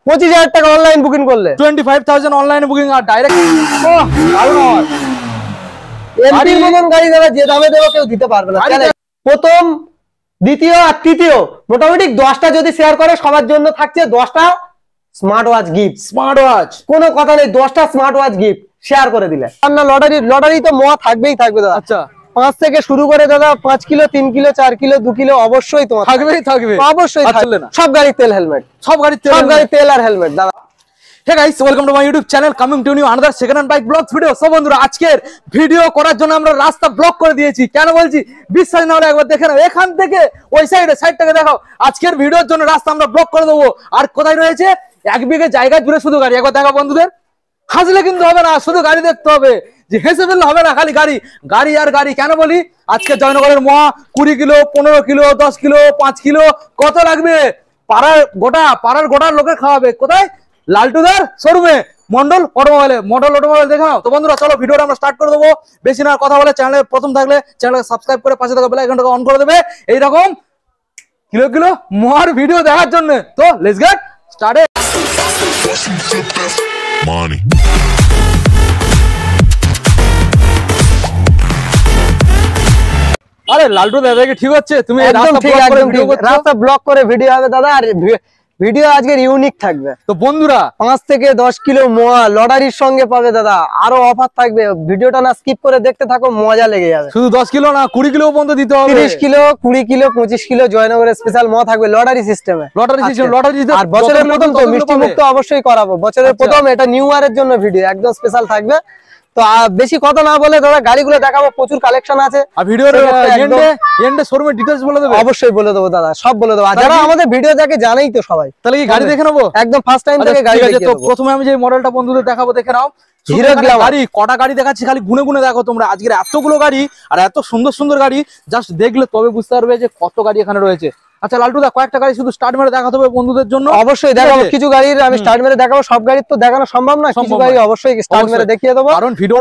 25,000 টাকা online booking করলে 25,000 online booking আর direct এমপির মতন গাড়ি দাদা যে দামে দেবো কেউ দিতে পারবে না। প্রথম, দ্বিতীয় আর তৃতীয় মোটামুটি 10টা যদি শেয়ার করে সবার জন্য থাকছে 10টা smart watch gift. Smart watch কোনো কথা নেই, 10টা স্মার্ট ওয়াচ গিফট শেয়ার করে দিলে। না লটারি তো মোয়া থাকবেই থাকবে দাদা। আচ্ছা 5 থেকে শুরু করে দাদা 5 কিলো 3 কিলো 4 কিলো 2 কিলো অবশ্যই তোমার থাকবে অবশ্যই থাকবে। সব গাড়ি তেল হেলমেট, সব গাড়ি তেল আর হেলমেট দাদা। Hey guys, welcome to my YouTube channel, coming to you another second hand bike vlogs video. So বন্ধুরা আজকের ভিডিও করার জন্য আমরা রাস্তা ব্লক করে দিয়েছি। কেন বলছি বিশ্বাস না হলে একবার দেখে নাও, এখান থেকে ওই সাইডটাকে দেখাও। আজকের ভিডিওর জন্য রাস্তা আমরা ব্লক করে দেবো। আর কোথায় রয়েছে 1 বিঘে জায়গা জুড়ে শুধু গাড়ি। একবার দেখাও বন্ধুদের, হাসলে কিন্তু হবে না, শুধু গাড়ি দেখতে হবে, যে হেসে ফেললে হবে না, খালি গাড়ি গাড়ি আর গাড়ি। কেন বলি আজকে জয়নগরের মোয়া 20 কিলো 15 কিলো 10 কিলো 5 কিলো কত লাগবে, পাড়ার গোটা লোকের খাওয়াবে। কোথায়? লালটুদার শোরুমে, মন্ডল অটোমোবাইল দেখে নাও। তো বন্ধুরা চলো ভিডিওটা আমরা স্টার্ট করে দেবো। বেশি না কথা বলে, চ্যানেলে প্রথম থাকলে চ্যানেলকে সাবস্ক্রাইব করে পাশে থাকা বেল আইকনটাকে অন করে দেবে এইরকম কিলো মোয়ার ভিডিও দেখার জন্য। তো লেটস গেট স্টার্টেড। আরে লালটু দাদা কি ঠিক হচ্ছে? তুমি রাস্তা ব্লক করে ভিডিও হবে দাদা। আর ভিডিও আজকের ইউনিক থাকবে। তো বন্ধুরা 5 থেকে 10 কিলো মোয়া লটারির সঙ্গে পাবে দাদা, আরো অফার থাকবে। ভিডিওটা না স্কিপ করে দেখতে থাকো, মজা লেগে যাবে। শুধু 10 কিলো না 20 কিলো পর্যন্ত দিতে হবে। 30 কিলো 20 কিলো 25 কিলো জয়নগরের স্পেশাল মোয়া থাকবে লটারি সিস্টেমে। আর বছরের প্রথম তো মিষ্টি মুক্ত অবশ্যই করাবো। বছরের প্রথম এটা নিউ ইয়ারের জন্য ভিডিও একদম স্পেশাল থাকবে। তো বেশি কথা না বলে দাদা গাড়িগুলো দেখাবো, প্রচুর কালেকশন আছে। আর ভিডিওর এন্ডে শোরুমের ডিটেইলস বলে দেবে? অবশ্যই বলে দেবো দাদা, সব বলে দেবো। যারা আমাদের ভিডিও দেখে জানেই তো সবাই। তাহলে কি গাড়ি দেখে নেবো একদম ফার্স্ট টাইম থেকে গাড়ি দেখে তো প্রথমে আমি যে মডেলটা বন্ধুদের দেখাবো দেখে নাও। হিরো গ্ল্যামার গাড়ি কটা গাড়ি দেখাচ্ছি, খালি গুনে দেখো তোমরা। আজকের এতগুলো গাড়ি আর এত সুন্দর সুন্দর গাড়ি, জাস্ট দেখলে তবে বুঝতে পারবে যে কত গাড়ি এখানে রয়েছে। আচ্ছা লালটু দা কয়েকটা গাড়ি শুধু স্টার্ট মেরে দেখাতে হবে বন্ধুদের জন্য। অবশ্যই দেখাবো, কিছু গাড়ির আমি স্টার্ট মেরে দেখাবো। সব গাড়ি তো দেখানো সম্ভব না, কিছু গাড়ি অবশ্যই স্টার্ট মেরে দেখিয়ে দেবো, কারণ ভিডিও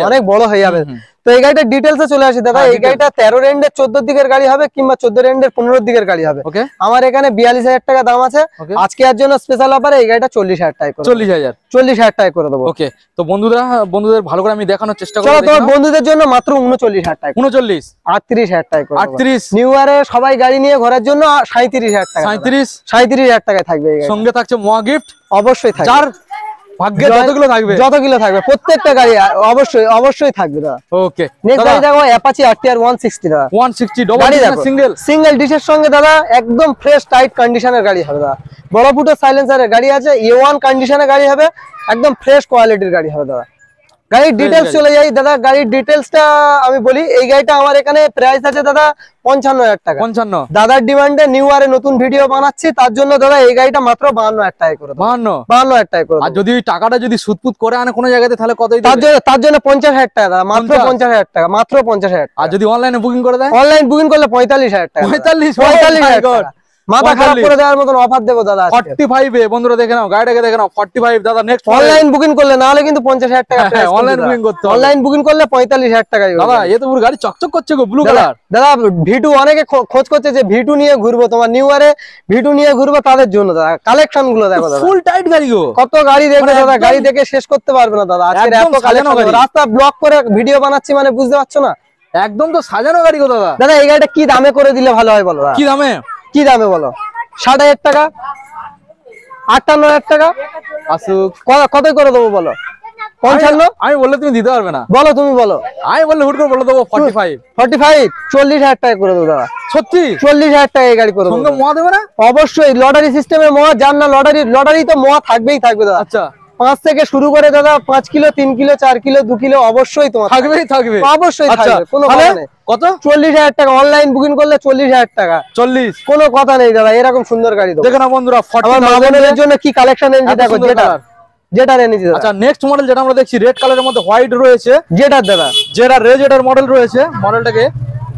অনেক বড় হয়ে যাবে। তো এই গাড়িটার ডিটেইলসে চলে আসি দাদা। এই গাড়িটা 13 রেন্ডের 14 দিকের গাড়ি হবে কিংবা 14 রেন্ডের 15 দিকের গাড়ি হবে। আমার এখানে 42,000 টাকা দাম আছে। আজকে এর জন্য স্পেশাল অফারে এই গাড়িটা 40,000 টাকা করে 40,000 টাকা করে দেবো। ওকে তো বন্ধুদের ভালো করে আমি দেখানোর চেষ্টা করব। চলো তোমার বন্ধুদের জন্য মাত্র 39,000 টাকা 39 38,000 টাকা করে 38 নিউ ইয়ারে সবাই গাড়ি নিয়ে ঘোরার জন্য 37,000 টাকা 37,000 টাকায় থাকবে। সঙ্গে থাকছে মোয়া গিফট অবশ্যই থাকবে, যার ভাগ্যে যতগুলো থাকবে প্রত্যেকটা গাড়ি অবশ্যই থাকবে দাদা। ওকে নেক্সট গাড়ি দেখো অ্যাপাচি RTR 160 দাদা। 160 ডবল সিঙ্গেল ডিশের সঙ্গে দাদা একদম ফ্রেশ টাইট কন্ডিশনের গাড়ি হবে দাদা। বড় ফুটো সাইলেন্সারের গাড়ি আছে, A1 কন্ডিশনের গাড়ি হবে, একদম ফ্রেশ কোয়ালিটির গাড়ি হবে দাদা। গাড়ির ডিটেইলস চলে যাই দাদা। গাড়ির ডিটেইলসটা আমি বলি, এই গাড়িটা আমার এখানে প্রাইস আছে দাদা 55,000 টাকা। 55 দাদার ডিমান্ডে নিউ ইয়ারে নতুন ভিডিও বানাচ্ছি, তার জন্য দাদা এই গাড়িটা মাত্র 52,000 টাকা করে 52,000 টাকা করে। আর যদি টাকাটা যদি সুদপুত করে আনে কোনো জায়গাতে তাহলে কতই তার জন্য 50,000 টাকা দাদা, মাত্র 50,000 টাকা, মাত্র 50,000 টাকা। আর যদি অনলাইনে বুকিং করে দেয়? অনলাইন বুকিং করলে 45,000 টাকা। 45,000 টাকা মাথা খারাপ করে দেওয়ার মতন অফার দেবো দাদা। 45 এ বন্ধুরা দেখে নাও, গাড়িটাকে দেখে নাও 45 দাদা। নেক্সট অনলাইন বুকিং করলে, না হলে কিন্তু 50,000 টাকা প্রাইস। অনলাইন বুকিং করতে হবে, অনলাইন বুকিং করলে 45,000 টাকা দাদা। এ তো পুরো গাড়ি চকচক করছে গো, ব্লু কালার দাদা। V2 অনেকে খোঁজ করছে যে V2 নিয়ে ঘুরবো, তোমার নিউ ইয়ারে V2 নিয়ে ঘুরবো, তাদের জন্য দাদা কালেকশন গুলো দেখো দাদা। ফুল টাইট গাড়ি গো, কত গাড়ি দেখবে দাদা, গাড়ি দেখে শেষ করতে পারবে না দাদা। আজকে এত কালেকশন, রাস্তা ব্লক করে ভিডিও বানাচ্ছি মানে বুঝতে পারছো না? একদম তো সাজানো গাড়ি গো দাদা। দাদা এই গাড়িটা কি দামে করে দিলে ভালো হয় বলো? কি দামে বলো? 60,000 টাকা, 58,000 টাকা আসুক, কত করে দেবো বলো? 55? আমি বললে তুমি দিতে পারবে না, বলো তুমি বলো। আমি বললে হুট করে বলে দেবো 45 40,000 টাকা করে দেবো দাদা। সত্যি 40,000 টাকা এই গাড়ি করে দেবো। সঙ্গে মোয়া দেবে না? অবশ্যই লটারি সিস্টেমের মোয়া, যার না লটারি তো মোয়া থাকবেই থাকবে দাদা। আচ্ছা 5 থেকে শুরু করে দাদা 5 কিলো 3 কিলো 4 কিলো 2 কিলো অবশ্যই তোমার থাকবে অবশ্যই থাকবে। কোনো কথা নেই। কত? 40,000 টাকা অনলাইন বুকিং করলে 40,000 টাকা। 40 কোনো কথা নেই দাদা, এরকম সুন্দর গাড়ি দেবো। দেখো না বন্ধুরা, আমার মা বোনের জন্য কি কালেকশন এনেছি দেখো। যেটা এনেছি দাদা। আচ্ছা নেক্সট মডেল যেটা আমরা দেখছি রেড কালারের মধ্যে হোয়াইট রয়েছে, যেটা দাদা রেজেটার মডেল রয়েছে। মডেলটাকে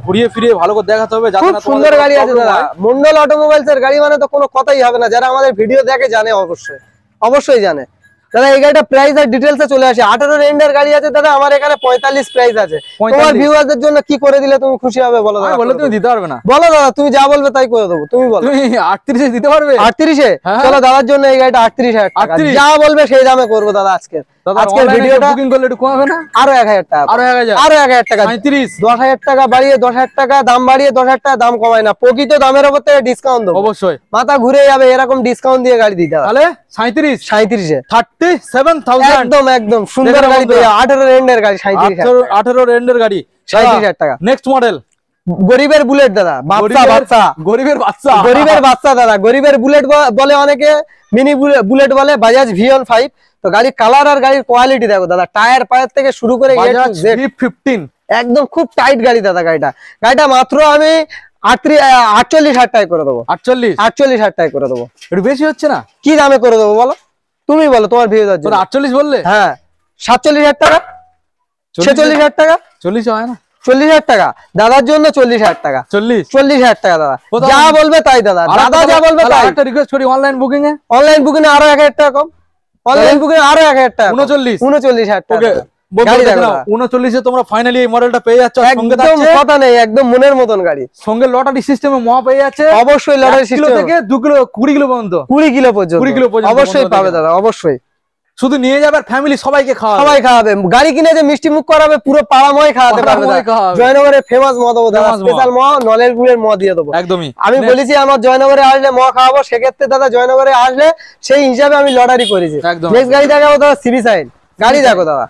ঘুরিয়ে ফিরিয়ে ভালো করে দেখাতে হবে, যাতে না সুন্দর গাড়ি আছে দাদা। মন্ডল অটোমোবাইলস এর গাড়ি মানে তো কোনো কথাই হবে না, যারা আমাদের ভিডিও দেখে জানে, অবশ্যই জানে। দাদা এই গাড়িটা প্রাইস আর ডিটেলসে চলে আসে। 18 রেন্ডের গাড়ি আছে দাদা, আমার এখানে 45 প্রাইস আছে। তোমার ভিউয়ারদের জন্য কি করে দিলে তুমি খুশি হবে বলো দাদা? বলে তুমি দিতে পারবে না? বলো দাদা, তুমি যা বলবে তাই করে দেবো। তুমি বলো তুমি 38 এ দিতে পারবে? 38 এ চলো দাদার জন্য এই গাড়িটা 38,000 টাকা, যা বলবে সেই দামে করবো দাদা। আজকের ভিডিওটা বুকিং করলে একটু কমাবে না? আরো 1000 টাকা, আরো 1000 টাকা, 35 10,000 টাকা বাড়িয়ে 10,000 টাকা দাম বাড়িয়ে 10,000 টাকা দাম কমায় না, প্রকৃত দামের উপর থেকে ডিসকাউন্ট দেবো অবশ্যই। মাথা ঘুরে যাবে এরকম ডিসকাউন্ট দিয়ে গাড়ি দিতে হবে। তাহলে 37 এ 37,000 একদম একদম সুন্দর গাড়ি পেয়ে 18 রেন্ডের গাড়ি 18 রেন্ডের গাড়ি 37,000 টাকা। নেক্সট মডেল গরিবের বুলেট দাদা, বাচ্চা গরিবের বাচ্চা, গরিবের বাচ্চা দাদা, গরিবের বুলেট বলে অনেকে, মিনি বুলেট বলে, বাজাজ V15। তো গাড়ির কালার আর গাড়ির কোয়ালিটি দেখো দাদা, টায়ার পায়ের থেকে শুরু করে বাজাজ V15 একদম খুব টাইট গাড়ি দাদা। গাড়িটা মাত্র আমি 48,000 টাকা করে দেবো। 48,000 টাকা করে দেবো। একটু বেশি হচ্ছে না? কি দামে করে দেবো বলো? তুমি বলো তোমার ভিউ যাচ্ছে। 48 বললে? হ্যাঁ 47,000 টাকা, 46,000 টাকা, 40 হয় না? 40,000 টাকা দাদার জন্য, 40,000 টাকা, 40,000 টাকা দাদা, যা বলবে তাই দাদা, দাদা যা বলবে তাই। একটা রিকোয়েস্ট করি, অনলাইন বুকিং এ আরো 1,000 টাকা কম, অনলাইন বুকিং আরো 1,000 টাকা, 39,000 টাকা। গাড়ি দেখো 39 এ তোমরা ফাইনালি এই মডেলটা পেয়ে যাচ্ছ। সঙ্গে একদম কথা নেই, একদম মনের মতন গাড়ি, সঙ্গে লটারি সিস্টেমে মহা পেয়ে যাচ্ছে। অবশ্যই লটারি সিস্টেম থেকে 2 কিলো 20 কিলো পর্যন্ত, 20 কিলো পর্যন্ত অবশ্যই পাবে দাদা, অবশ্যই। শুধু নিয়ে যাবে আর ফ্যামিলি সবাইকে খাওয়াবে, সবাই খাওয়াবে। গাড়ি কিনে যে মিষ্টি মুখ করাবে পুরো পাড়াময় খাওয়াতে পারবে দাদা। জয়নগরের ফেমাস মদ দেবো দাদা, স্পেশাল মদ, নলের গুড়ের মদ দিয়ে দেবো একদমই। আমি বলেছি আমার জয়নগরে আসলে মদ খাওয়াবো, সেক্ষেত্রে দাদা জয়নগরে আসলে সেই হিসাবে আমি লটারি করেছি। নেক্সট গাড়ি দেখাবো দাদা, সিবি সাইন। গাড়ি দেখো দাদা,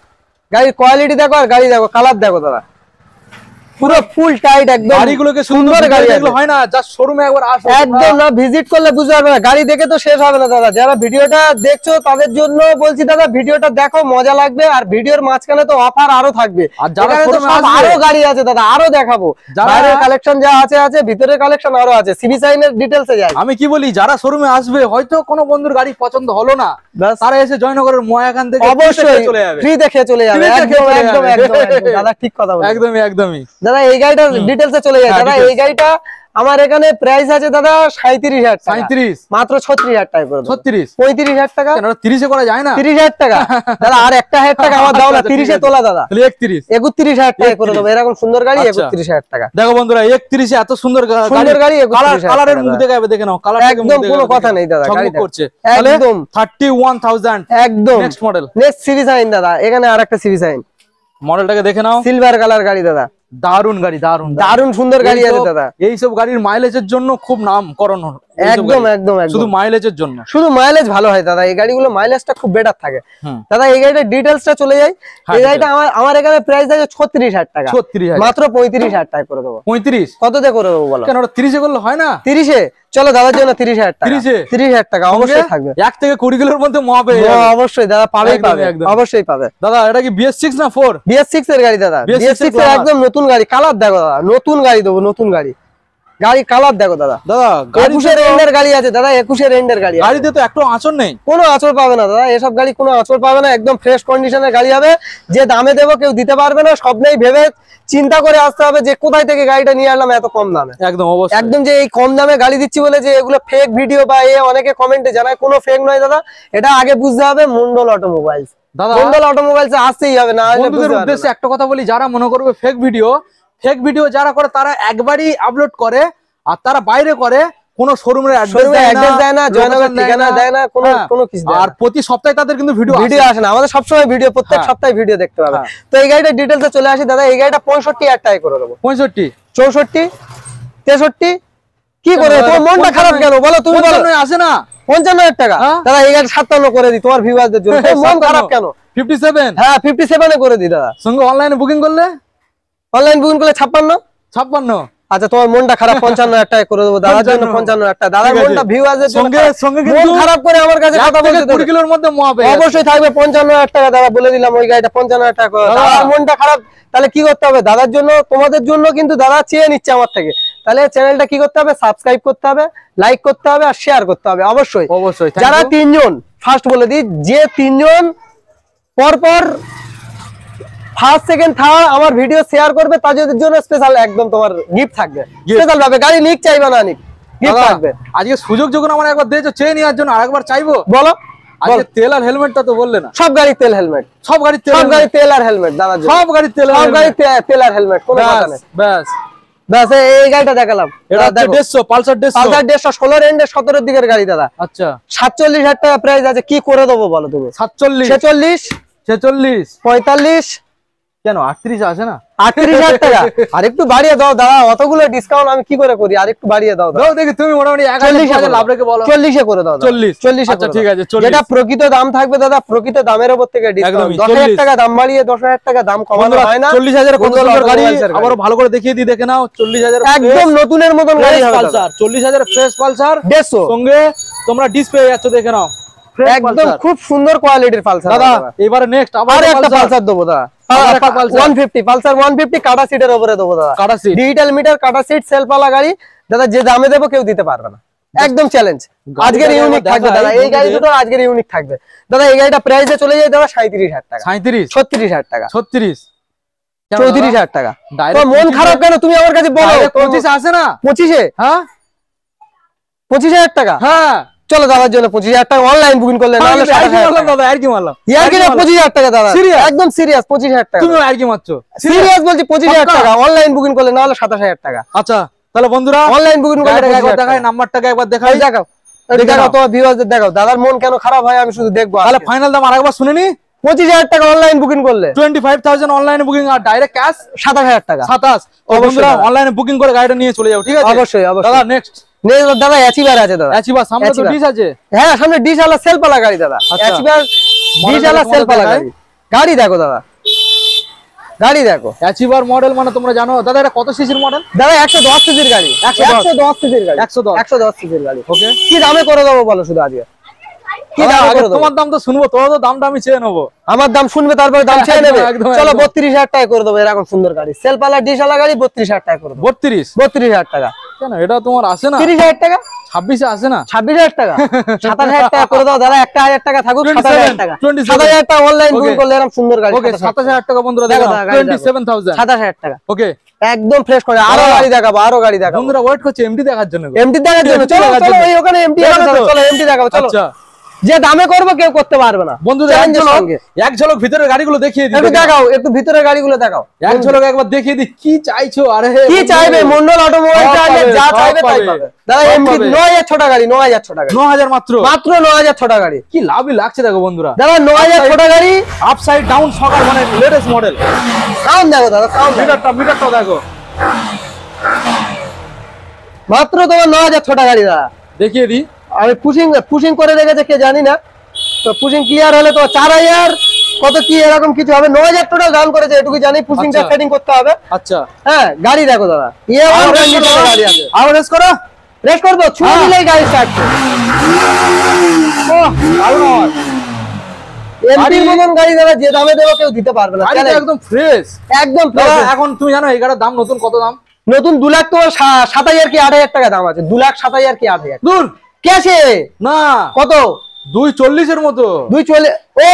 গাড়ির কোয়ালিটি দেখো আর গাড়ি দেখো, কালার দেখো দাদা, পুরো ফুল টাইট একদম। গাড়িগুলোকে সুন্দর গাড়ি দেখলে হয় না, যা শোরুমে একবার আসো, একদম না ভিজিট করলে বুঝতে পারবে না। গাড়ি দেখে তো শেষ হবে না দাদা। যারা ভিডিওটা দেখছো তাদের জন্য বলছি দাদা, ভিডিওটা দেখো, মজা লাগবে। আর ভিডিওর মাঝখানে তো অফার আরো থাকবে, আর যারা শোরুমে আসবে আরো গাড়ি আছে দাদা, আরো দেখাবো। বাইরের কালেকশন যা আছে, ভিতরের কালেকশন আরো আছে। সিবি সাইনের ডিটেইলসে যাই। আমি কি বলি, যারা শোরুমে আসবে, হয়তো কোনো বন্ধুর গাড়ি পছন্দ হলো না, তারা এসে জয়নগরের ময়াখান থেকে অবশ্যই চলে যাবে, ফ্রি দেখে চলে যাবে। একদম দাদা ঠিক কথা বলছো, একদমই দাদা। এই গাড়িটা ডিটেইলসে চলে যায় দাদা। এই গাড়িটা আমার এখানে প্রাইস আছে দাদা 37,000 টাকা, 37 মাত্র 36,000 টাকা করে দেবো। 36 35,000 টাকা, 30 এ করা যায় না? 30,000 টাকা দাদা, আর 1,000 টাকা আমার দাও না, 30 এ তোলা দাদা, 31,000 টাকা করে দেবো। এরকম সুন্দর গাড়ি 31,000 টাকা। দেখো বন্ধুরা, 31 এ এত সুন্দর গাড়ি, কালারের মুখ দেখে নাও, কালার একদম কোনো কথা নেই দাদা, গাড়ি করছে একদম 31,000 একদম। Next model, next CB Shine দাদা, এখানে আরেকটা সিবি সাইন, মডেলটাকে দেখে নাও। সিলভার কালার গাড়ি দাদা, দারুন গাড়ি, দারুন সুন্দর গাড়ি আছে দাদা। এইসব গাড়ির মাইলেজের জন্য খুব নামকরণ, একদম একদম শুধু মাইলেজের জন্য, শুধু মাইলেজ ভালো হয় দাদা। এই গাড়িগুলো মাইলেজটা খুব বেটার থাকে দাদা। এই গাড়িটার ডিটেইলসটা চলে যাই। এই গাড়িটা আমার এখানে প্রাইস আছে 36,000 টাকা, 36,000 মাত্র 35,000 টাকা করে দেবো। 35 কততে করে দেবো বলো? কেন ওটা 30 এ করলে হয় না? 30 এ চলো দাদার জন্য 30,000 টাকা, 30,000 টাকা অবশ্যই থাকবে। 1 থেকে 20 কিলোর মধ্যে মহা পেয়ে যাবে। অবশ্যই দাদা, পাবেই পাবে, অবশ্যই পাবে দাদা। এটা কি BS6 না 4? BS6 এর গাড়ি দাদা, BS6 এর একদম নতুন গাড়ি। কালার দেখো দাদা, নতুন গাড়ি দেবো, নতুন গাড়ি কালার দেখো দাদা। 21 এর গাড়ি আছে দাদা, 21 এর গাড়ি। গাড়িতে তো একটু আঁচড় নেই, কোনো আঁচড় পাবে না দাদা। এসব গাড়ি কোনো আঁচড় পাবে না, একদম ফ্রেশ কন্ডিশনের গাড়ি হবে। যে দামে দেবো কেউ দিতে পারবে না, সব নেই ভেবে চিন্তা করে আসতে হবে যে কোথায় থেকে গাড়িটা নিয়ে আসলাম এত কম দামে। একদম যে এই কম দামে গাড়ি দিচ্ছি বলে যে এগুলো ফেক ভিডিও বা অনেকে কমেন্টে জানায়, কোনো ফেক নয় দাদা। এটা আগে বুঝতে হবে মন্ডল অটোমোবাইলস, মন্ডল অটোমোবাইলস আসতেই হবে। না বন্ধুদের উদ্দেশ্যে একটা কথা বলি, যারা মনে করবে ফেক ভিডিও যারা করে, তারা একবারই আপলোড করে আর তারা বাইরে করে, কোনো শোরুমের অ্যাড্রেস দেয় না, জয়নগর ঠিকানা দেয় না, কোনো কিছু। আর প্রতি সপ্তাহে তাদের কিন্তু ভিডিও আসে না, আমাদের সবসময় ভিডিও, প্রত্যেক সপ্তাহে ভিডিও দেখতে পাবে। তো এই গাড়িটার ডিটেইলসে চলে আসি দাদা। এই গাড়িটা 65,000 টাকা করে দেবো। 65, 64, 63 কি করে? তোমার মনটা খারাপ কেন বলো? তুমি বলো আসে না 55,000 টাকা দাদা। এই গাড়ি 57 করে দিই তোমার ভিউয়ারদের জন্য। মন খারাপ কেন? 57, হ্যাঁ 57 এ করে দিই দাদা। সঙ্গে অনলাইনে বুকিং করলে, অনলাইন বুকিং করলে 56। আচ্ছা তোমার মনটা খারাপ, 55,000 টাকা করে দেবো দাদার জন্য। 55,000 টাকা দাদার মনটা ভিউয়ারদের জন্য মন খারাপ করে আমার কাছে কথা বলতে 20 কিলোর মধ্যে অবশ্যই থাকবে 55,000 টাকা দাদা, বলে দিলাম। ওই গাড়িটা 55,000 টাকা করে। দাদার মনটা খারাপ, তাহলে কি করতে হবে? দাদার জন্য, তোমাদের জন্য কিন্তু দাদা চেয়ে নিচ্ছে আমার থেকে। তাহলে চ্যানেলটা কি করতে হবে? সাবস্ক্রাইব করতে হবে, লাইক করতে হবে আর শেয়ার করতে হবে অবশ্যই। যারা 3 জন, ফার্স্ট বলে দিই, যে 3 জন পরপর ফার্স্ট সেকেন্ড থার্ড আমার ভিডিও শেয়ার করবে, তাদের জন্য স্পেশাল একদম তোমার গিফট থাকবে। স্পেশাল ভাবে গাড়ি নিক চাইবে না, নিক গিফট থাকবে। আজকে সুযোগ যখন আমার একবার দিয়েছো চেয়ে নেওয়ার জন্য, আরেকবার চাইবো? বলো আজকে তেল আর হেলমেটটা তো বললে না। সব গাড়ি তেল হেলমেট, সব গাড়ি তেল, সব গাড়ি তেল আর হেলমেট দাদা, সব গাড়ি তেল, সব গাড়ি তেল আর হেলমেট, কোনো কথা নেই। ব্যাস ব্যাস এই গাড়িটা দেখালাম, এটা হচ্ছে 150 পালসার 150, পালসার 150 16 এন্ডে 17 দিকের গাড়ি দাদা। আচ্ছা 47,000 টাকা প্রাইস আছে, কি করে দেবো বলো তুমি? 47 46 46 45 কেন 38 আছে না? 38,000 টাকা আর একটু বাড়িয়ে দাও দাদা, অতগুলো ডিসকাউন্ট আমি কি করে করি, আর একটু বাড়িয়ে দাও দাও। দাও দেখি তুমি মোটামুটি 1000 লাভ রেখে বলো। 40 এ করে দাও দাদা। 40 আচ্ছা ঠিক আছে 40, যেটা প্রকৃত দাম থাকবে দাদা, প্রকৃত দামের উপর থেকে ডিসকাউন্ট। 10,000 টাকা দাম বাড়িয়ে 10,000 টাকা দাম কমানো হয় না। 40,000 কত সুন্দর গাড়ি, আবারো ভালো করে দেখিয়ে দিই, দেখে নাও। 40,000 একদম নতুনের মতন গাড়ি হবে পালসার, 40,000 ফ্রেশ পালসার 150 সঙ্গে তোমরা ডিসপ্লে যাচ্ছে, দেখে নাও। একদম খুব সুন্দর কোয়ালিটির পালসার দাদা। এবারে নেক্সট আবার একটা পালসার দেবো দাদা, 150 পালসার 150 কাটা সিটের উপরে দেবো দাদা, কাটা সিট, ডিজিটাল মিটার, কাটা সিট, সেলফ ওয়ালা গাড়ি দাদা। যে দামে দেবো কেউ দিতে পারবে না, একদম চ্যালেঞ্জ। আজকের ইউনিক থাকবে দাদা, এই গাড়ি দুটো আজকের ইউনিক থাকবে দাদা। এই গাড়িটা প্রাইসে চলে যায় দাদা 37,000 টাকা, 36,000 টাকা, 36 34,000 টাকা। তো মন খারাপ কেন তুমি আমার কাছে বলো? 25 আসে না 25-এ? হ্যাঁ 25,000 টাকা। হ্যাঁ চলো দাদার জন্য 25,000 টাকা অনলাইন বুকিং করলে, নাহলে 27,000 টাকা। দাদা আর কি মারলাম, ইয়ার কি না 25,000 টাকা দাদা, Serious? একদম সিরিয়াস 25,000 টাকা। তুমি আর কি মারছো? সিরিয়াস বলছি 25,000 টাকা অনলাইন বুকিং করলে, নাহলে 27,000 টাকা। আচ্ছা তাহলে বন্ধুরা অনলাইন বুকিং করলে গাড়িটা একবার 25,000 দেখাই, টাকা। নাম্বারটাকে একবার দেখাই, দেখাও দেখাও তো ভিউয়ারদের দেখাও, দাদার মন কেন খারাপ হয় আমি শুধু দেখবো। তাহলে ফাইনাল দাম আরেকবার শুনে নি। 25,000 টাকা অনলাইন বুকিং করলে, 25,000 অনলাইনে বুকিং আর ডাইরেক্ট ক্যাশ 27,000 টাকা। 27। বন্ধুরা অনলাইনে বুকিং করে গাড়িটা নিয়ে চলে যাও, ঠিক আছে? অবশ্যই দাদা অবশ্যই। নেক্সট দাদা অ্যাচিভার আছে দাদা, অ্যাচিভার, সামনে তো Achieve ডিশ আছে। হ্যাঁ সামনে ডিশ আলা সেলফ আলা গাড়ি দাদা, আচ্ছা। অ্যাচিভার ডিশ আলা মডেলটা সেলফ আলা তোমাদের গাড়ি। গাড়ি দেখো দাদা, গাড়ি দেখো। অ্যাচিভার মডেল মানে তোমরা জানো দাদা এটা কত সিসির মডেল? দাদা 110 সিসির গাড়ি, 110 সিসির গাড়ি, 110 সিসির গাড়ি। ওকে কি দামে করে দেবো বলো শুধু আজকে? কি দামে করে দেবো? তোমার দাম তো শুনবো, তোমার তো দামটা আমি চেয়ে নেবো। আমার দাম শুনবে তারপরে দাম চেয়ে নেবে। একদম, চলো একদম। 32,000 টাকা করে দেবো, এরকম সুন্দর গাড়ি সেলফ আলা ডিশ আলা গাড়ি 32,000 টাকা করে দেবো। 32 টাকা। কেন এটা তোমার আসে না? 30,000 টাকা, 26 এ আসে না? 26,000 টাকা, 27,000 টাকা করে দাও দাদা। একটা 1,000 টাকা থাকুক, 27,000 টাকা, 27,000 7,000 টাকা অনলাইন বুকিং Okay. করলে এরকম সুন্দর গাড়ি। ওকে 27,000 টাকা বন্ধুরা দেখো দেখো, দাদা, গাড়ি দেখো। 27,000। 27,000 টাকা ওকে একদম ফ্রেশ করে। আরো দাদা। গাড়ি দেখাবো, আরো গাড়ি দেখাবো। বন্ধুরা ওয়েট করছে এমডি দেখার জন্য। এমটি দেখার জন্য MT চলো দেখার চলো, জন্য। এই ওখানে এমটি আছে, দেখানো তো? চলো এমটি দেখাবো চলো। আচ্ছা যে দামে করবো কেউ করতে পারবে না বন্ধুদের এক Challenge এর ঝলক, সঙ্গে। এক ঝলক ভিতরের গাড়িগুলো দেখিয়ে দিই, একটু দেখাও, একটু ভিতরে গাড়িগুলো দেখাও। এক ঝলক একবার দেখিয়ে দিই কি চাইছো। আরে কি চাইবে মন্ডল অটোমোবাইল, সব চাইবে পাবে, যা সব চাইবে তাই পাবে। পাবে দাদা। সব এমটি পাবে। 9,000 ছোটা গাড়ি, 9,000 ছোটা গাড়ি, 9,000 মাত্র। মাত্র 9,000 ছোটা গাড়ি। কি লাভই লাগছে দেখো বন্ধুরা। দাদা 9,000 ছোটা গাড়ি। আপসাইড ডাউন সকাল মানে লেটেস্ট মডেল। সাউন্ড দেখো দাদা, সাউন্ড মিটারটা দেখো, মাত্র তোমার 9,000 ছোটা গাড়ি দাদা। দেখিয়ে দিই। আমি পুশিং করে রেখেছে কে জানি না, তো পুশিং ক্লিয়ার হলে তো 4,000 কত কি এরকম কিছু হবে। 9,000 টোটাল দাম করেছে, এটুকু জানি। পুশিংটা আচ্ছা। সেটিং করতে হবে। আচ্ছা হ্যাঁ গাড়ি দেখো দাদা, আরো গাড়ি আছে। আরো রেস করো, রেস করবো, ছুঁয়ে হ্যাঁ। দিলেই গাড়ি স্টার্ট। ওহ আরো নয়। এমপির মতন গাড়ি দাদা, যে দামে দেবো কেউ দিতে পারবে না। গাড়িটা Challenge। একদম ফ্রেশ। একদম দাদা fresh। এখন তুমি জানো এই গাড়ির দাম নতুন কত দাম? নতুন 2 লাখ তোমার 7,000 কি 8,000 টাকা দাম আছে। 2,07,000 কি 8,000 দূর কে আছে? না কত? 240 এর মতো। 240। ও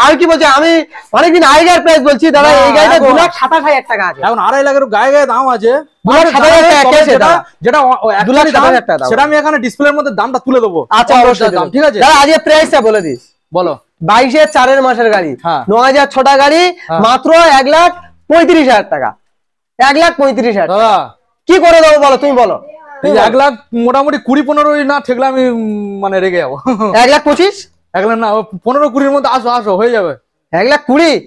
আর কি বলছে, আমি অনেকদিন আগের প্রাইস বলছি দাদা। না, এই গাড়িটা এখন- 2,27,000 টাকা আছে। এখন 2.5 লাখের গায়ে গায়ে দাম আছে। 2,07,000 টাকা তবে কেছে যেটা দাদা। যেটা 2,07,000 টাকা দাম। সেটা আমি এখানে ডিসপ্লের মধ্যে দামটা তুলে দেবো। আচ্ছা কত অবশ্যই দাম, ঠিক আছে? দাদা আজকে প্রাইসটা বলে দিস। বলো 22-এর 4-এর মাসের গাড়ি, হ্যাঁ। 9,000 ছোটা গাড়ি, হ্যাঁ। মাত্র 1,35,000 টাকা। 1,35,000 টাকা। দাদা কি করে দেবো বলো, তুমি বলো। এই 1 লাখ মোটামুটি 20-15 না ঠেকলে আমি মানে রেগে যাবো। 1,25,000 1 লাখ না 15-20 মধ্যে আসো হয়ে যাবে। 1,20,000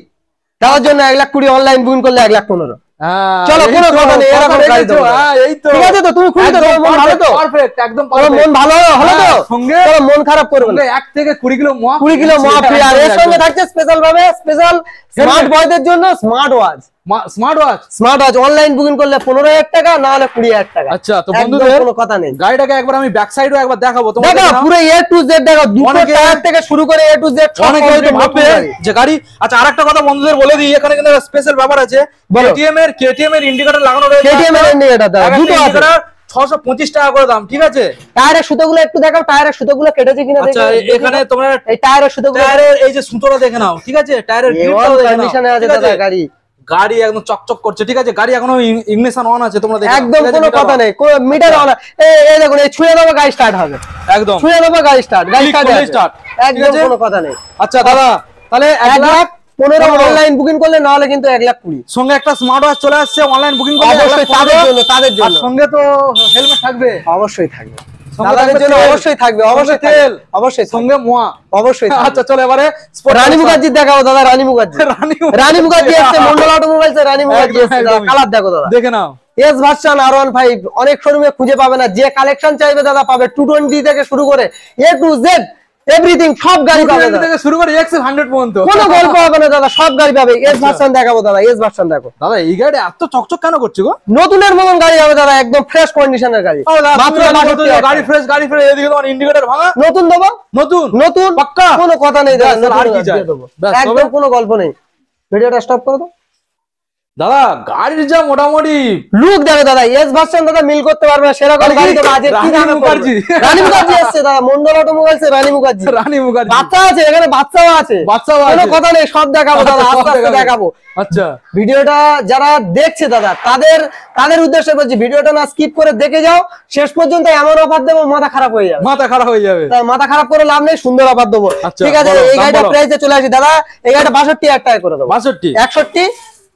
তার জন্য 1,20,000 অনলাইন বুকিং করলে 1,15,000। হ্যাঁ চলো, এই কোনো তো, কথা নেই, এরকম কথা গাড়ি রেখেছো, দেবো। হ্যাঁ, এই তো ঠিক আছে তো, তুমি খুশি তো? তোমার মন ভালো তো? পারফেক্ট একদম তোমার মন ভালো হলো তো? হ্যাঁ, সঙ্গে চলো, মন খারাপ করবে না। 1 থেকে 20 কিলো মহা 20 কিলো মাফি। আর এর সঙ্গে থাকছে স্পেশাল ভাবে স্পেশাল স্মার্ট বয়দের জন্য smart watch. Smart watch. Smart watch online booking করলে 15,000 টাকা, না হলে 20,000 টাকা। আচ্ছা তো একদম বন্ধুদের কোনো কথা নেই। গাড়িটাকে একবার আমি ব্যাক সাইডও একবার দেখাবো তোমাদের। দেখো পুরো A to Z দেখো, দুটো অনেকে- টায়ার থেকে শুরু করে A to Z সব অনেকে হয়তো complete ভাববে নতুন গাড়ি। যে গাড়ি। আচ্ছা আরেকটা কথা বন্ধুদের বলে দিই, এখানে কিন্তু স্পেশাল ব্যাপার আছে। বলো। KTM এর ইন্ডিকেটর লাগানো রয়েছে। KTM এর indicator দাও, একটা দুটো আছে। indicator 625 টাকা করে দাম, ঠিক আছে? টায়ারের সুতোগুলো একটু দেখাও, টায়ারের সুতোগুলো কেটেছে কিনা আচ্ছা দেখো। এখানে তোমরা এই টায়ারের সুতোগুলো টায়ারের এই যে সুতোটা দেখে নাও, ঠিক আছে? টায়ারের গ্রিপটাও দেখে নাও, কন্ডিশনে আছে ঠিক দাদা গাড়ি। গাড়ি একদম চকচক করছে, ঠিক আছে। গাড়ি এখনো ইগনিশন অন আছে, তোমরা দেখো একদম কোনো কথা নেই, কোনো মিটার অন। এই দেখুন, এই ছুঁয়ে দেবো গাড়ি স্টার্ট হবে, একদম ছুঁয়ে দেবো গাড়ি স্টার্ট, গাড়ি স্টার্ট, একদম কোনো কথা নেই। আচ্ছা দাদা, তাহলে 1,15,000 অনলাইন বুকিং করলে, না হলে কিন্তু 1,20,000 সঙ্গে একটা স্মার্ট ওয়াচ চলে আসছে, অনলাইন বুকিং করলে অবশ্যই তাদের জন্য, তাদের জন্য সঙ্গে তো হেলমেট থাকবে, অবশ্যই থাকবে সঙ্গে তাদের জন্য, তেল, অবশ্যই থাকবে, অবশ্যই তেল, তেল, অবশ্যই সঙ্গে মোয়া, অবশ্যই থাকবে। আচ্ছা চলো এবারে রানী মুখার্জি দেখাও দাদা, রানী মুখার্জি, রানী মুখার্জি এসছে মন্ডল অটোমোবাইলস এর, রানী মুখার্জি এসছে, কালার দেখো দাদা, দেখে নাও। এস ভার্সন R15 অনেক শোরুমে খুঁজে পাবে না, যে কালেকশন চাইবে দাদা পাবে, 220 থেকে শুরু করে A to Z এভরিথিং, সব গাড়ি পাবে দাদা, থেকে শুরু করে X100 পর্যন্ত কোনো গল্প হবে না দাদা, সব গাড়ি পাবে। এস ভার্সন দেখাবো দাদা, এস ভার্সন দেখো দাদা, এই গাড়ি এত চকচক কেন করছে গো? নতুনের মতন গাড়ি হবে দাদা, একদম ফ্রেশ কন্ডিশনের গাড়ি, মাত্র 62,000 গাড়ি ফ্রেশ, গাড়ি ফ্রেশ, এদিকে তোমার ইন্ডিকেটর ভাঙা, নতুন দেবো, নতুন নতুন পাক্কা, কোনো কথা নেই দাদা, ব্যাস, আর কি চাই? ব্যাস, একদম কোনো গল্প নেই। ভিডিওটা স্টপ করো তো দাদা, গাড়ির যা মোটামুটি লুক দেখো দাদা, এস ভার্সন দাদা মিল করতে পারবে না সেরকম গাড়ি তো আজ কি রানী দামে মুখার্জি। পড়বে? রানী মুখার্জি এসছে দাদা, মন্ডল অটোমোবাইলস এর রানী মুখার্জি, রানী মুখার্জি, বাচ্চা আছে এখানে, বাচ্চাও আছে, বাচ্চাও আছে, কোনো কথা নেই, সব দেখাবো দাদা, সব আস্তে আস্তে দেখাবো। আচ্ছা ভিডিওটা যারা দেখছে দাদা, তাদের উদ্দেশ্যে বলছি, ভিডিওটা না স্কিপ করে দেখে যাও, শেষ পর্যন্ত এমন অফার দেবো মাথা খারাপ হয়ে যাবে, মাথা খারাপ হয়ে যাবে, তাই মাথা খারাপ করে লাভ নেই, সুন্দর অফার দেবো। আচ্ছা, ঠিক আছে, বলো, এই দাম গাড়িটা বলো। প্রাইসে চলে আসি দাদা, এই গাড়িটা 62,000 টাকা করে দেবো, 62 61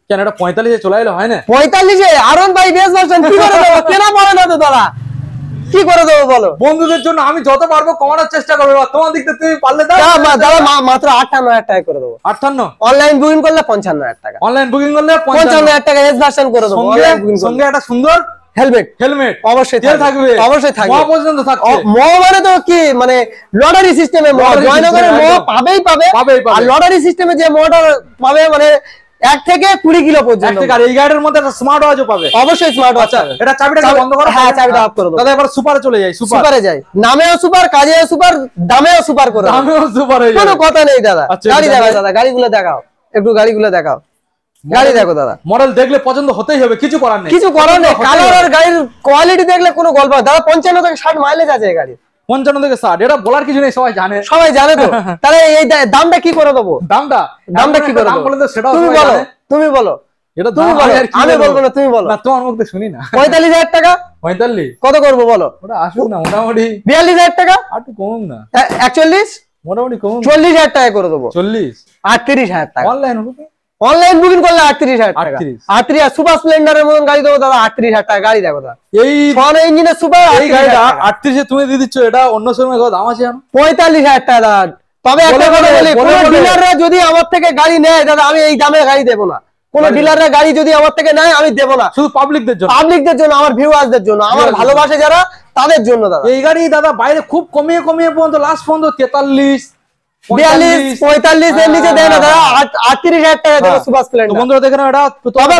কেন, এটা 45 চলে এলো হয় না? 45 আরন ভাই বেস ভার্সন কি করে দেবো, কেনা পাবে না তো দাদা, কি করে দেবো বলো? বন্ধুদের জন্য আমি যত পারবো কমানোর চেষ্টা করবো, তোমার দিক থেকে তুমি পারলে দাও। দাদা মাত্র 58,000 টাকা করে দেবো, 58, অনলাইন বুকিং করলে 55,000 টাকা, অনলাইন বুকিং করলে 55,000 টাকা এস ভার্সন করে দেবো, সঙ্গে অনলাইন বুকিং করলে। সঙ্গে একটা সুন্দর হেলমেট হেলমেট অবশ্যই তেল থাকবে, অবশ্যই থাকবে, মহা পর্যন্ত থাকবে। মানে তো কি, মানে লটারি সিস্টেমে জয়নগরের পাবেই পাবে, আর লটারি সিস্টেমে যে মোটর পাবে, মানে 1 থেকে 20 কিলো পর্যন্ত। আর এই গাড়ির মধ্যে একটা স্মার্ট ওয়াচও পাবে, অবশ্যই স্মার্ট ওয়াচ। এটা চাবিটা বন্ধ করো, হ্যাঁ চাবিটা অফ করে দাও দাদা। এবার সুপারে চলে যাই, সুপারে যাই, নামেও সুপার, কাজেও সুপার, দামেও সুপার করে দাও, আমিও সুপার হয়ে কোনো যাবে। কথা নেই দাদা। আচ্ছা, গাড়ি এটা দেখাও দেখো। দাদা, গাড়িগুলো দেখাও, একটু গাড়িগুলো দেখাও, গাড়ি দেখো দাদা, মডেল দেখলে পছন্দ হতেই হবে, কিছু করার নেই, কিছু করার নেই, হতেই কালার হবে। আর গাড়ির কোয়ালিটি দেখলে কোনো গল্প হয় দাদা। 55 থেকে 60 মাইলেজ আছে এই গাড়ি, 55 থেকে 60, এটা বলার কিছু নেই, সবাই জানে, সবাই জানে তো। তাহলে এই দামটা কি করে দেবো, দামটা কি করে দাম দেবো? বলে তো সেটাও তুমি সবাই বলো, জানে। তুমি বলো, এটা তুমি দাম বলো, আর কি আমি বলবো? বলবো না, তুমি বলো। না, তোমার মুখ দিয়ে শুনি না। 45,000 টাকা 45 কত করবো বলো? ওটা আসুক না, মোটামুটি 42,000 টাকা, আর একটু কম না, 41, মোটামুটি কম, 40,000 টাকা করে দেবো, 40 38,000 টাকা অনলাইন অনলাইন বুকিং করলে 38,000 টাকা, 38 38 সুপার স্প্লেন্ডারের মতন গাড়ি দেবো দাদা, 38,000 টাকা গাড়ি দেখো দাদা, এই ফোন ইঞ্জিনের সুপার। এই গাড়িটা 38 এ তুমি দিয়ে দিচ্ছ, এটা অন্য শোরুমে কত দাম আছে জানো? 45,000 টাকা দাদা। তবে একটা কথা বলি, কোন ডিলাররা যদি আমার থেকে গাড়ি নেয় দাদা, আমি এই দামে গাড়ি দেবো না। কোন ডিলাররা গাড়ি যদি আমার থেকে নেয়, আমি দেবো না। শুধু পাবলিকদের জন্য, পাবলিকদের জন্য, আমার ভিউয়ারদের জন্য, আমার ভালোবাসে যারা, তাদের জন্য দাদা। এই গাড়ি দাদা বাইরে খুব কমিয়ে কমিয়ে পর্যন্ত লাস্ট পর্যন্ত 43 42, 45 এর নিচে দেয় না দাদা, 38,000 টাকা দেবো সুপার তো স্প্লেন্ডার। বন্ধুরা দেখেন এটা তবে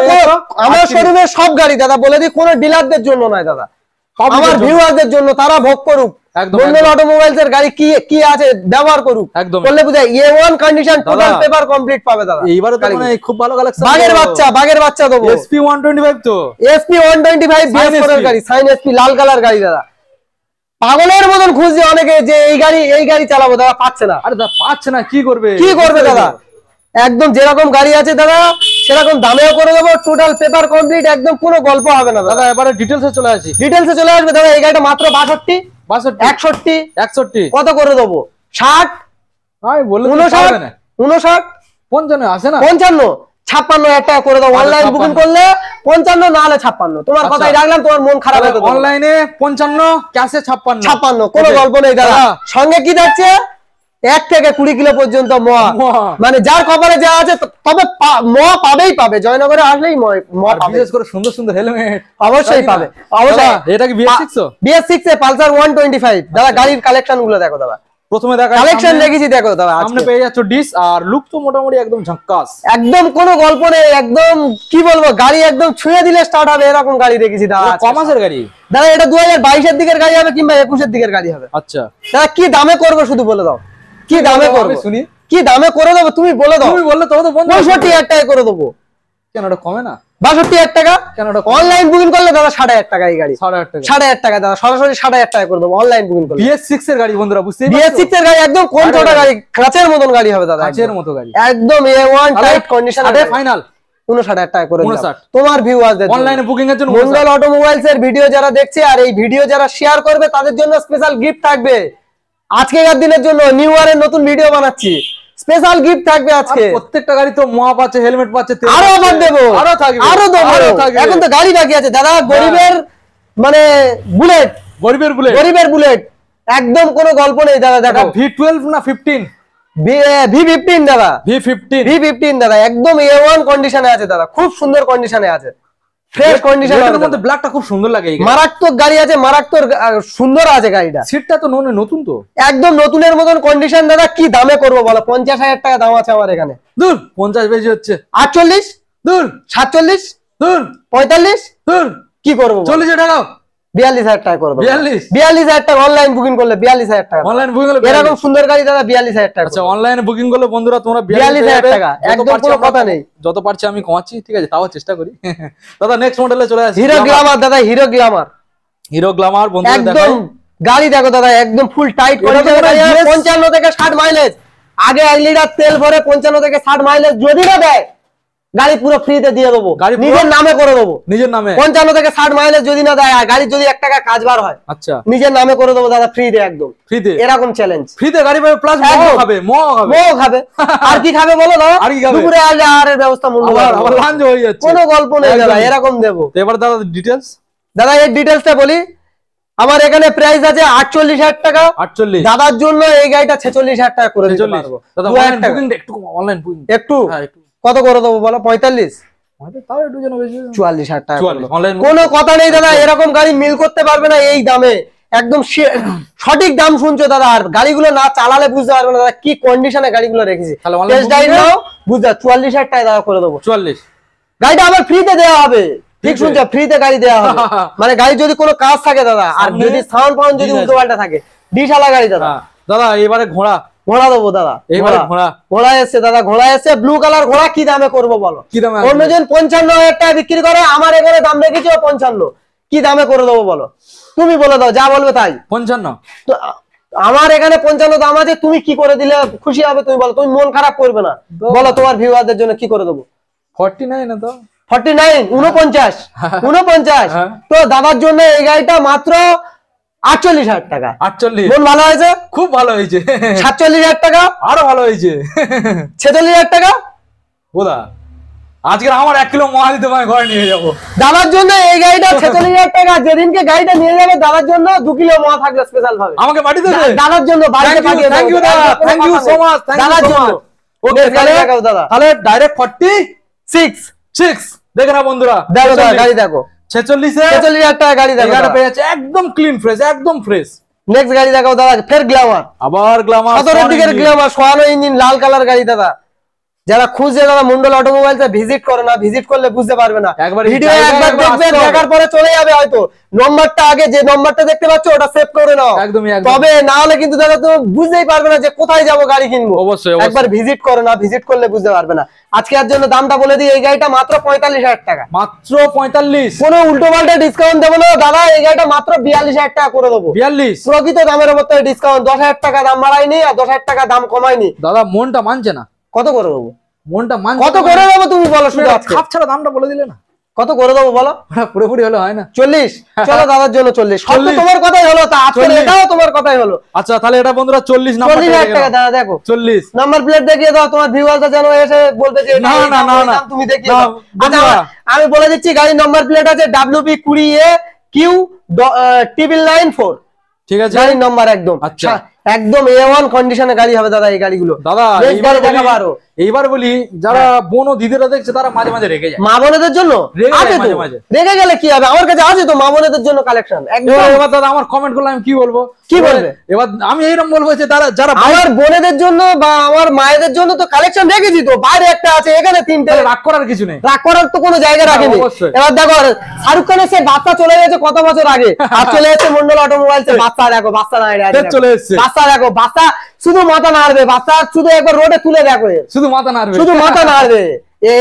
আমার শোরুমে সব গাড়ি দাদা বলে দিই, কোন ডিলারদের জন্য নয় দাদা, আমার ভিউয়ারদের জন্য, তারা ভোগ করুক। একদম, মন্ডল অটোমোবাইলস এর গাড়ি কি আছে ব্যবহার করুক, একদম বললে বুঝায় A1 কন্ডিশন, টোটাল দাদা, পেপার কমপ্লিট পাবে দাদা। এইবারে তো মানে খুব ভালো কালেকশন, বাগের বাচ্চা দেবো, SP 125 তো SP 125 BS4 এর গাড়ি, সাইন SP লাল কালার গাড়ি দাদা। পাগলের মতন খুঁজছে অনেকে যে এই গাড়ি চালাবো দাদা, পাচ্ছে না। আরে দাদা পাচ্ছে না, কি করবে দাদা? একদম যেরকম গাড়ি আছে দাদা, সেরকম দামেও করে দেবো, টোটাল পেপার কমপ্লিট, একদম কোনো গল্প হবে না দাদা। এবারে ডিটেলসে চলে আসি, ডিটেলসে চলে আসবে দাদা। এই গাড়িটা মাত্র 62, 62, 61 61 কত করে দেবো? 60, আমি বললে 59, 59, 55 আসে না, 55, 56,000 টাকা করে দাও। অনলাইন বুকিং করলে 55, না হলে 56। তোমার কথাই রাখলাম, তোমার মন খারাপ হবে। অনলাইনে 55, ক্যাশে 56, 56, কোনো গল্প নেই দাদা। সঙ্গে কি থাকছে? 1 থেকে 20 কিলো পর্যন্ত মোয়া, মানে যার কপালে যা আছে, তবে মোয়া পাবেই পাবে। জয়নগরে আসলেই মোয়া পাবে, বিশেষ করে সুন্দর সুন্দর হেলমেট অবশ্যই পাবে, অবশ্যই। এটা কি BS6? BS6 এ পালসার 125 দাদা। গাড়ির কালেকশন গুলো দেখো দাদা, প্রথমে দেখা কালেকশন দেখেছি, দেখো দাদা। সামনে পেয়ে যাচ্ছ ডিস, আর লুক তো মোটামুটি একদম ঝাক্কাস, একদম কোনো গল্প নেই, একদম কি বলবো, গাড়ি একদম ছুঁয়ে দিলে স্টার্ট হবে, এরকম গাড়ি দেখেছি দাদা। কমাসের গাড়ি দাদা, এটা 2022 এর দিকের গাড়ি হবে কিংবা 21 এর দিকের গাড়ি হবে। আচ্ছা দাদা, কি দামে করবো শুধু বলে দাও, কি দামে করবো শুনি, কি দামে করে দেবো তুমি বলে দাও। তুমি বললে তো 65,000 টাকা করে দেবো। কেন এটা কমে না? 62,000 টাকা কেন এটা অনলাইন বুকিং করলে দাদা 60,000 টাকা এই গাড়ি, 8,500 টাকা, 60,000 টাকা দাদা, সরাসরি 60,000 টাকা করে দেবো অনলাইন বুকিং করলে। BS6 এর গাড়ি বন্ধুরা, বুঝতে BS6 এর গাড়ি একদম কোন ছোট গাড়ি, কাঁচের মতন গাড়ি হবে দাদা, কাঁচের মতো গাড়ি, একদম A1 টাইট কন্ডিশন। ফাইনাল 59,000 টাকা করে দিলাম 59,000 তোমার ভিউয়ারদের। অনলাইনে বুকিং এর জন্য মন্ডল অটোমোবাইলস এর ভিডিও যারা দেখছে আর এই ভিডিও যারা শেয়ার করবে তাদের জন্য স্পেশাল গিফট থাকবে। আজকের দিনের জন্য নিউ ইয়ারের নতুন ভিডিও বানাচ্ছি, স্পেশাল গিফট থাকবে আজকে। প্রত্যেকটা গাড়ি তো মোয়া পাচ্ছে, হেলমেট পাচ্ছে, তেল আরো পাচ্ছে, অফার দেবো, আরো থাকবে, আরো দেবো। আরো থাকবে। এখন তো গাড়ি বাকি আছে দাদা, গরিবের মানে বুলেট, গরিবের বুলেট, গরিবের বুলেট, একদম কোনো গল্প নেই দাদা। দেখো V12 না 15, V15 দাদা, V15, V15 দাদা, একদম A1 কন্ডিশনে আছে দাদা, খুব সুন্দর কন্ডিশনে আছে, ফ্রেশ কন্ডিশনে আছে। এর মধ্যে ব্ল্যাকটা খুব সুন্দর লাগে, এই মারাত্মক গাড়ি আছে, মারাত্মক সুন্দর আছে গাড়িটা। সিটটা তো নতুন তো, একদম নতুনের মতন কন্ডিশন দাদা। কি দামে করবো বলো? 50,000 টাকা দাম আছে আমার এখানে। দূর 50 বেশি হচ্ছে, 48, দূর 47, দূর 45, দূর কি করবো? 40 টাকা, 42,000 টাকা করবো। 42,000 টাকা অনলাইন বুকিং করলে 42,000 টাকা। অনলাইন বুকিং হলো এরকম সুন্দর গাড়ি দাদা 42,000 টাকা। আচ্ছা, অনলাইনে বুকিং করলে বন্ধুরা তোমরা 42,000 টাকা, একদম কোনো কথা নেই। যত পারছি আমি কমাচ্ছি, ঠিক আছে, তাও চেষ্টা করি। দাদা নেক্সট মডেলে চলে আসি, হিরো গ্ল্যামার দাদা, হিরো গ্ল্যামার, হিরো গ্ল্যামার বন্ধুরা একদম দেখো গাড়ি দেখো দাদা, একদম ফুল টাইট এটা তো কন্ডিশন। মানে 55 থেকে 60 মাইলেজ, আগে 1 লিটার তেল ভরে 55 থেকে 60 মাইলেজ যদি না দেয় গাড়ি পুরো ফ্রিতে দিয়ে দেবো, গাড়ি পুরো নিজের নামে করে দেবো। নিজের নামে 55 থেকে 60 মাইলেজ যদি না দেয়, আর গাড়ির যদি 1 টাকা কাজ বার হয়, আচ্ছা নিজের নামে করে দেবো দাদা, ফ্রিতে একদম। ফ্রিতে এরকম চ্যালেঞ্জ, ফ্রিতে গাড়ি পাবে, প্লাস মো খাবে, মো খাবে। আর কি খাবে বলো দাদা? আর কি খাবে? দুপুরে আসলে আহারের ব্যবস্থা মূল্য আবার লাঞ্চ হয়ে যাচ্ছে, কোনো গল্প নেই দাদা, একদমই। এরকম দেবো। তো এবার দাদা ডিটেইলস, দাদা এর ডিটেইলসটা বলি। আমার এখানে প্রাইস আছে 48,000 টাকা। 48, দাদার জন্য এই গাড়িটা 46,000 টাকা করে দিতে 46 পারবো। দাদা 2,000 অনলাইন টাকা বুকিং একটু অনলাইন বুকিং একটু হ্যাঁ একটু কত করে দেবো বলো? 45, তাও একটু যেন বেশি 44,000 টাকা করে 44 দেবো। অনলাইন কোনো কথা নেই দাদা, এরকম গাড়ি মিল করতে পারবে না এই দামে। একদম সঠিক দাম শুনছো দাদা, আর গাড়িগুলো না চালালে বুঝতে পারবে না দাদা কি কন্ডিশনে গাড়িগুলো রেখেছি। তাহলে online টেস্ট ড্রাইভ booking নাও, বুঝতে 44,000 টাকা দাদা করে দেবো। 44 গাড়িটা আমার ফ্রিতে দেওয়া হবে, ঠিক শুনছো, ফ্রিতে গাড়ি দেওয়া হবে। মানে গাড়ি যদি কোনো কাজ থাকে দাদা, আর সামনে যদি সাউন্ড ফাউন্ড যদি ডিশ উল্টো পাল্টা থাকে, ডিশালা গাড়ি দাদা, হ্যাঁ দাদা এবারে ঘোড়া, ঘোড়া দেবো দাদা। এবারে ঘোড়া, ঘোড়া এসছে দাদা, ঘোড়া এসছে, ব্লু কালার ঘোড়া। কি দামে করবো বলো? কি দামে? অন্যজন 55,000 টাকা বিক্রি করে, আমার এখানে দাম রেখেছি 55। কি দামে করে দেবো বলো? তুমি বলে দাও, যা বলবে তাই। 55 তো আমার এখানে 55 দাম আছে, তুমি কি করে দিলে খুশি হবে তুমি বলো? তুমি মন খারাপ করবে না, বলো তোমার ভিউয়ারদের জন্য কি করে দেবো? 49 না তো 49, 49। হ্যাঁ। তো দাদার জন্য এই গাড়িটা মাত্র 48,000 টাকা। 48 মন ভালো হয়েছে? খুব ভালো হয়েছে, 47,000 টাকা, আরো ভালো হয়েছে। 46,000 টাকা। বোদা আজকে আমার 1 কিলো মোয়া দিতে পারে, ঘরে নিয়ে যাবো। দাদার জন্য এই গাড়িটা 46,000 টাকা। যেদিনকে গাড়িটা নিয়ে যাবে দাদার জন্য 2 কিলো মোয়া থাকবে স্পেশাল ভাবে আমাকে বাড়ি দেবে, দাদার জন্য বাড়িতে পাঠিয়ে দেবো। থ্যাংক ইউ দাদা, থ্যাংক ইউ সো মাচ, দাদার জন্য। ওকে গাড়ি দেখাও দাদা। তাহলে ডাইরেক্ট 46 দেখে না বন্ধুরা, দেখো দাদা গাড়ি দেখো, 46 এ 46,000 টাকা গাড়ি দেখো গাড়ি দাদা। পেয়ে যাচ্ছে একদম ক্লিন ফ্রেশ, একদম ফ্রেশ। নেক্সট গাড়ি দেখাও দাদা, ফের গ্ল্যামার, আবার গ্ল্যামার 17 দিকের গ্ল্যামার, সোয়ানো ইঞ্জিন, লাল কালার গাড়ি দাদা। যারা খুঁজছে দাদা মন্ডল অটোমোবাইলসে ভিজিট করে না, ভিজিট করলে বুঝতে পারবে না। একবার ভিডিও একবার দেখবে, দেখার পরে চলে যাবে হয়তো। নম্বরটা আগে যে নম্বরটা দেখতে পাচ্ছ ওটা সেভ করে নাও, একদমই তবে না হলে কিন্তু দাদা তুমি বুঝতেই পারবে না যে কোথায় যাবো গাড়ি কিনবো। অবশ্যই একবার ভিজিট করে না, ভিজিট করলে বুঝতে পারবে না। আজকে এর জন্য দামটা বলে দিই, এই গাড়িটা মাত্র 45,000 টাকা। মাত্র 45, কোনো উল্টো পাল্টা ডিসকাউন্ট দেবো না দাদা, এই গাড়িটা মাত্র 42,000 টাকা করে দেবো। 42 প্রকৃত দামের উপর থেকে ডিসকাউন্ট, 10,000 টাকা দাম বাড়াইনি আর 10,000 টাকা দাম কমাইনি। দাদা মনটা মানছে না, কত করে দেবো? মনটা মানছে কত করে দেবো তুমি বলো শুধু আজকে? খাপ ছাড়া দামটা বলে দিলে না, কত করে দেবো বলো? পুরোপুরি হলে হয় না। 40, চলো দাদার জন্য 40। সব তো 40 তোমার কথাই হলো, তা আজকে 40 এটাও তোমার কথাই হলো। আচ্ছা তাহলে এটা বন্ধুরা 40 নাম্বার 40,000 টাকা দাদা দেখো। 40 নাম্বার প্লেট দেখিয়ে দাও, তোমার ভিউয়াররা যেন এসে বলবে যে না, এটা না, না, ওই না। দাম তুমি দেখিয়ে না, দাও। আচ্ছা বন্ধুরা। আমি বলে দিচ্ছি, গাড়ির নাম্বার প্লেট আছে WP20A Q994। ঠিক আছে, গাড়ির নাম্বার একদম আচ্ছা। একদম A1 কন্ডিশনে গাড়ি হবে দাদা এই গাড়িগুলো। দাদা Next গাড়ি দেখাবো আরো। এইবার বলি, যারা বোন ও দিদিরা দেখছে তারা মাঝে মাঝে রেগে যায়। মা বোনেদের জন্য রেগে যায় আছে তো, মাঝে মাঝে। রেগে গেলে কি হবে? আমার কাছে আছে তো মা বোনেদের জন্য কালেকশন একদম। এবার দাদা আমার কমেন্ট করলে আমি কি বলবো? কি বলবে? এবার আমি এইরকম বলবো যে যারা আমার বোনেদের জন্য বা আমার মায়েদের জন্য তো কালেকশন রেখেছি তো, বাইরে একটা আছে, এখানে 3টে। রাগ করার কিছু নেই, রাগ করার তো কোনো জায়গা রাখেনি। অবশ্যই। এবার দেখো শাহরুখ খানের সে বাচ্চা চলে গেছে কত বছর আগে, আর চলে এসেছে মন্ডল অটোমোবাইলস এর বাচ্চা। দেখো বাচ্চা না, চলে এসেছে বাচ্চা, দেখো বাচ্চা শুধু মাথা নাড়বে, বাচ্চা শুধু একবার রোডে তুলে দেখো, শুধু মাথা নাড়বে, শুধু মাথা নাড়বে।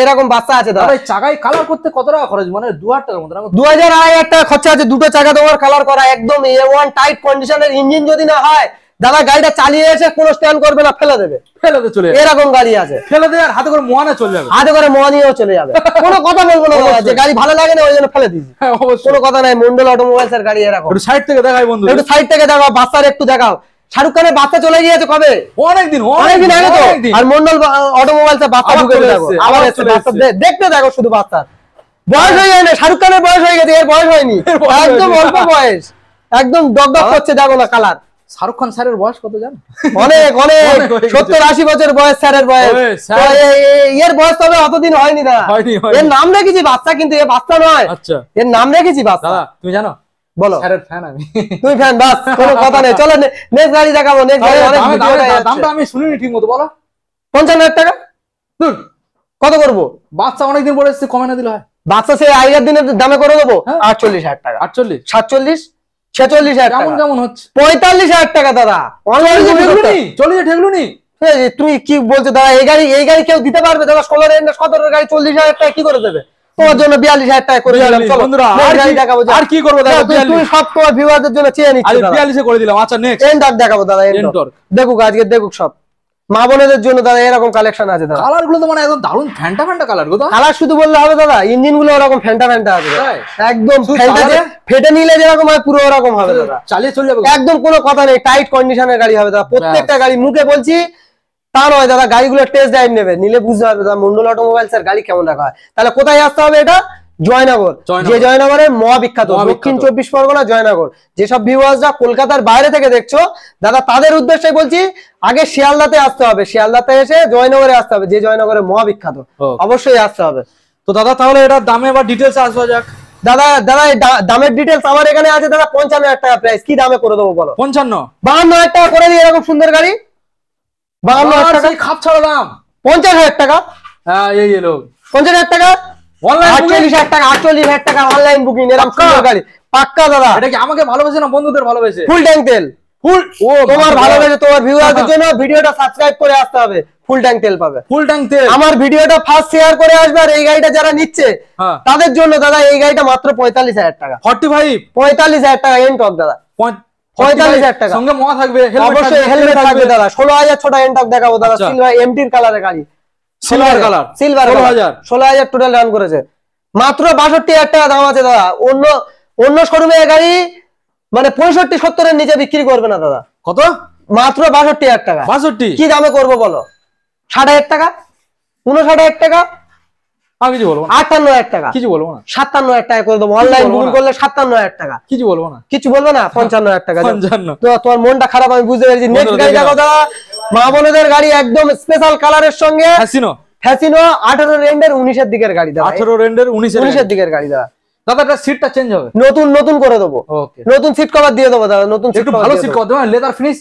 এরকম বাচ্চা আছে দাদা। এই চাকায় কালার করতে কত টাকা খরচ? মানে 2,000 টাকার মতো না? 2,000 টাকা খরচা আছে দুটো চাকা তোমার কালার করা। একদম A1 টাইট কন্ডিশনের ইঞ্জিন যদি না হয় দাদা গাড়িটা চালিয়ে এসে কোনো স্ট্যান্ড করবে না, ফেলে দেবে, ফেলে দে চলে যাবে। এরকম গাড়ি আছে, ফেলে দে আর হাতে করে মোয়ানে চলে যাবে, হাতে করে মোয়া নিয়েও চলে যাবে, কোনো কথা বলবো না দাদা, যে গাড়ি ভালো লাগে না ওই জন্য ফেলে দিয়েছি, হ্যাঁ অবশ্যই। কোনো কথা নাই। মন্ডল অটোমোবাইলস এর গাড়ি এরকম। একটু সাইড থেকে দেখাই বন্ধু, একটু সাইড থেকে দেখাও, বাচ্চার একটু দেখাও। শাহরুখ খানের বাচ্চা চলে গিয়েছে কবে? অনেকদিন অনেকদিন আগে তো। অনেকদিন। আর মন্ডল অটোমোবাইলস এর বাচ্চা আবার ঢুকে চলে দেখো, এসছে, আবার আবার এসছে চলে বাচ্চা, এসছে। দেখতে দেখো শুধু বাচ্চার বয়স হয়ে যায় না, শাহরুখ খানের বয়স হয়ে গেছে, এর বয়স হয়নি, এর বয়স একদম হয়নি। অল্প বয়স, একদম ডগডগ করছে, দেখো না কালার। শাহরুখ খান স্যারের বয়স কত জানো? অনেক অনেক অনেক হয়ে গেছে। 70-80 বছর বয়স স্যারের বয়স। ওই, স্যার। তো এর বয়স তবে অতদিন হয়নি না, হয়নি, হয়নি। এর নাম রেখেছি বাচ্চা, কিন্তু এ বাচ্চা নয়, আচ্ছা এর নাম রেখেছি বাচ্চা। দাদা তুমি জানো বলো, স্যারের ফ্যান আমি। তুই ফ্যান, বাস কোনো কথা নেই। চলো নেক্সট গাড়ি দেখাবো, নেক্সট গাড়ি অনেক ভিডিও দেখা যাচ্ছে। দামটা আমি শুনিনি ঠিক মতো, বলো। 55,000 টাকা। ধুর, কত করবো? বাচ্চা অনেকদিন পরে এসেছে, কমে না দিলে হয়। বাচ্চা সে আগের দিনের দামে করে দেবো, হ্যাঁ। 48,000 টাকা, 48 47, 46,000 কেমন টাকা, কেমন হচ্ছে? 45,000 টাকা দাদা। অনলাইন চল্লিশে ঠেকলুনি। তুমি কি বলছো দাদা? এই গাড়ি কেউ দিতে পারবে দাদা? 16 এর 17 গাড়ি 40,000 টাকা কি করে দেবে? তোমার জন্য 42,000 টাকা করে দিলাম। চলো বন্ধুরা, next আর গাড়ি কি- দেখাবো, যাও। আর কি করবো দেখো, তুমি 42 সব তোমার ভিউয়ারদের জন্য চেয়ে নিচ্ছি আরে দাদা। 42 করে দিলাম। আচ্ছা নেক্সট এন্ডার দেখাবো দাদা, এন্ডার এন্ডর। দেখুক আজকে, দেখুক সব মা বোনেদের জন্য দাদা এরকম কালেকশন আছে দাদা। কালার গুলো তো মানে একদম দারুণ ফ্যান্টা ফ্যান্টা কালার গো। কালার শুধু বললে হবে দাদা, ইঞ্জিন গুলো ওরকম ফ্যান্টা ফ্যান্টা আছে দাদা। তাই? একদম শুধু ফ্যান্টা যে চালাবে? ফেটে নিলে যেরকম হয় পুরো ওরকম হবে দাদা, চালিয়ে চলে যাবে। একদম কোনো কথা নেই, টাইট কন্ডিশনের গাড়ি হবে দাদা। প্রত্যেকটা গাড়ি মুখে বলছি তা নয় দাদা, গাড়িগুলো টেস্ট ড্রাইভ নেবে, নিলে বুঝতে পারবে দাদা মন্ডল অটোমোবাইলস এর গাড়ি কেমন রাখা হয়। তাহলে কোথায় আসতে হবে? এটা জয়নগর, জয়নগর। যে জয়নগরের মহাবিখ্যাত মহাবিখ্যাত। দক্ষিণ 24 পরগনা জয়নগর। যেসব ভিউয়ার্সরা কলকাতার বাইরে থেকে দেখছো দাদা, তাদের উদ্দেশ্যে বলছি আগে শিয়ালদাতে আসতে হবে, শিয়ালদাতে এসে জয়নগরে আসতে হবে, যে জয়নগরের মহাবিখ্যাত, ও। অবশ্যই আসতে হবে। তো দাদা তাহলে এটার দামে বা ডিটেলস আসবা যাক। দাদা দাদা এই দামের ডিটেলস আমার এখানে আছে দাদা। 55,000 টাকা প্রাইস, কি দামে করে দেবো বলো? 55 52,000 টাকা করে দিই, এরকম সুন্দর গাড়ি 52,000 টাকা। সেই খাপ ছাড়া দাম। 50,000 টাকা, হ্যাঁ এই এলো 50,000 টাকা, অনলাইন 48,000 টাকা, 48,000 টাকা অনলাইন বুকিং, এরকম পাক্কা? সুন্দর গাড়ি পাক্কা দাদা। এটা কি আমাকে ভালোবেসে না বন্ধুদের ভালোবেসে? ফুল ট্যাঙ্ক তেল, ফুল ও তোমার ভালোবাসে তোমার ভিউয়ারদের জন্য ভিডিওটা সাবস্ক্রাইব করে আসতে হবে, ফুল ট্যাঙ্ক তেল পাবে। ফুল ট্যাঙ্ক তেল। আমার ভিডিওটা ফার্স্ট শেয়ার করে আসবে, আর এই গাড়িটা যারা নিচ্ছে হ্যাঁ তাদের জন্য দাদা এই গাড়িটা মাত্র 45,000 টাকা। 45 45,000 টাকা এন টক দাদা, 45,000 টাকা। সঙ্গে মোয়া থাকবে, অবশ্যই হেলমেট থাকবে দাদা। 16,000 ছোট এন টক দেখাবো দাদা, আচ্ছা। সিলভার এমটির কালারের গাড়ি, silver colour silver 16,000 16,000 total run করেছে, মাত্র 62,000 টাকা দাম আছে দাদা। অন্য শোরুমে গাড়ি মানে 65-70 এর নিচে বিক্রি করবে না দাদা, কত? মাত্র 62,000 টাকা। 62 কি দামে করবো বলো? 60,000 টাকা, 59,000 টাকা, আমি কিছু বলবো না, 58,000 টাকা, কিছু বলবো না, 57,000 টাকা করে দেবো। অনলাইন বলবো বুকিং না। করলে 57,000 টাকা, কিছু বলবো না। কিছু বলবো না। 55,000 টাকা যাও। 55 তো তোমার মনটা খারাপ আমি বুঝতে পেরেছি। নেক্সট বন্ধুরা গাড়ি দেখে দেখো দাদা, মা বোনেদের গাড়ি একদম স্পেশাল কালারের সঙ্গে হাসিনো ফ্যাসিনো 18 রেন্ডের 19 দিকের গাড়ি দাদা, 18 রেন্ডের 19 দিকের গাড়ি দাদা। দাদা এটা সিটটা চেঞ্জ হবে। নতুন করে দেবো, ওকে নতুন সিট কভার দিয়ে দেবো দাদা, নতুন সিট একটু কভার ভালো দিয়ে সিট দেবো। কর দেবেন, লেদার ফিনিশ।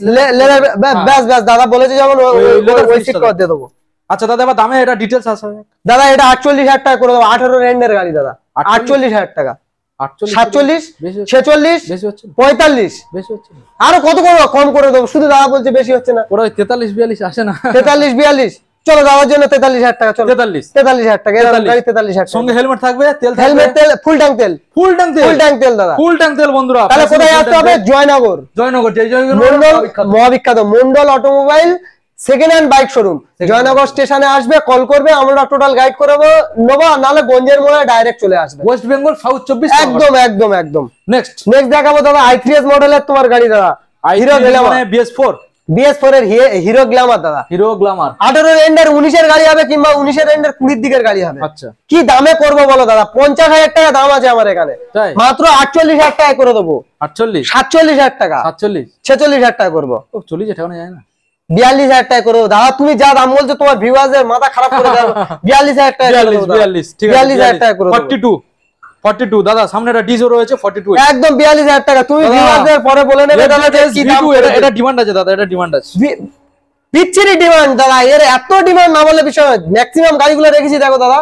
ব্যাস দাদা বলেছে যেমন leather ওই finish সিট টা কভার দিয়ে দেবো। আচ্ছা দাদা এবার দামে এটা ডিটেইলস আছে। দাদা এটা 48,000 টাকা করে দেবো, 18 রেন্ডের গাড়ি দাদা, 48,000 টাকা, 47, 46, বেশি হচ্ছে না, 45, বেশি হচ্ছে না। আরো কত কম করে দেবো? শুধু দাদা বলছে বেশি হচ্ছে না। ওরা 43 42 আসে না। 43, 42, চলো যাওয়ার জন্য 43,000 টাকা, চলো 43 43,000 টাকা, এরকম 43,000 গাড়ি 43,000 টাকা। সঙ্গে হেলমেট থাকবে, তেল থাকবে, হেলমেট তেল, ফুল ট্যাঙ্ক তেল, ফুল ট্যাঙ্ক তেল, ফুল ট্যাঙ্ক তেল দাদা। ফুল ট্যাঙ্ক তেল বন্ধুরা। তাহলে কোথায় আসতে হবে? জয়নগর, জয়নগর, মন্ডল মহাবিখ্যাত Mondal automobile second hand bike showroom, Jaynagar স্টেশনে আসবে, কল করবে, আমরা টোটাল গাইড করে নেবো, নাহলে গঞ্জের মোড়ে ডাইরেক্ট চলে আসবে। West Bengal south 24। একদম। নেক্সট নেক্সট দেখাবো দাদা i3s মডেলের তোমার গাড়ি দাদা, হিরো গ্ল্যামার, মানে BS4 এর হিরো গ্ল্যামার দাদা। হিরো গ্ল্যামার 18 রেন্ডের 19 এর গাড়ি হবে, কিংবা 19 রেন্ডের 20 দিকের গাড়ি হবে। আচ্ছা কি দামে করবো বলো দাদা? 50,000 টাকা দাম আছে আমার এখানে, তাই মাত্র 48,000 টাকা করে দেবো। 48 47,000 টাকা, 47 46,000 টাকা করবো, ও 40 ঠেকানো যায় না। 42,000 টাকা করে দেবো দাদা। তুমি যা দাম বলছো তোমার ভিউয়ারদের মাথা খারাপ করে দেবো। 42,000 টাকা করে দেবো দাদা। 42 ঠিক আছে 42,000 টাকা করে দেবো। 42 দাদা সামনে একটা ডিজো রয়েছে 42 একদম 42,000 টাকা। তুমি দাদা, ভিউয়ারদের পরে বলে নেবে দাদা যে কি দাম V2 এটা ডিমান্ড আছে দাদা, এটা ডিমান্ড আছে। বিচ্ছিরি ডিমান্ড দাদা, এর এত ডিমান্ড না বলে বিষয়। ম্যাক্সিমাম গাড়িগুলো রেখেছি দেখো দাদা,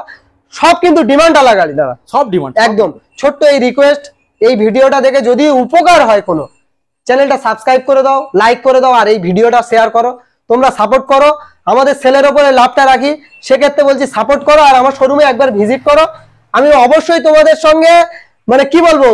সব কিন্তু ডিমান্ড আলা গাড়ি দাদা, সব ডিমান্ড। একদম। ছোট্ট এই রিকোয়েস্ট, এই ভিডিওটা দেখে যদি উপকার হয় কোনো, চ্যানেলটা সাবস্ক্রাইব করে দাও, লাইক করে দাও, আর এই ভিডিওটা শেয়ার করো। তোমরা সাপোর্ট করো, আমাদের সেলের উপরে লাভটা রাখি, সেক্ষেত্রে বলছি সাপোর্ট করো, আর আমার শোরুমে একবার ভিজিট করো। আমি অবশ্যই তোমাদের সঙ্গে মানে কি বলবো,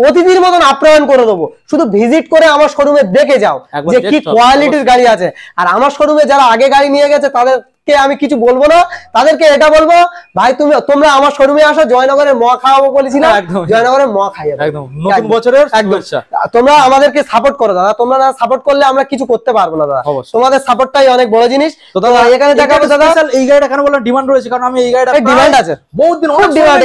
অতিথির মতন আপ্যায়ন করে দেবো। শুধু ভিজিট করে আমার শোরুমে দেখে যাও একবার যে কি দেখতে হবে, কোয়ালিটির গাড়ি আছে। আর আমার শোরুমে যারা আগে গাড়ি নিয়ে গেছে তাদেরকে আমি কিছু বলবো না, তাদেরকে এটা বলবো ভাই তোমরা আমার শোরুমে আসো, জয়নগরের ম খাওয়াবো বলেছিলাম, একদম। জয়নগরের ম খাইয়ে দেবো। একদম নতুন বছরের একদম। শুভেচ্ছা। তোমরা আমাদেরকে সাপোর্ট করো দাদা, তোমরা না সাপোর্ট করলে আমরা কিছু করতে পারবো না দাদা। অবশ্যই। তোমাদের সাপোর্টটাই অনেক বড় জিনিস। তো দাদা এখানে দেখাবো দাদা, স্পেশাল এই গাড়িটা কেন বললাম ডিমান্ড রয়েছে, কারণ আমি এই গাড়িটা ডিমান্ড আছে বহুত দিন খুব ডিমান্ড।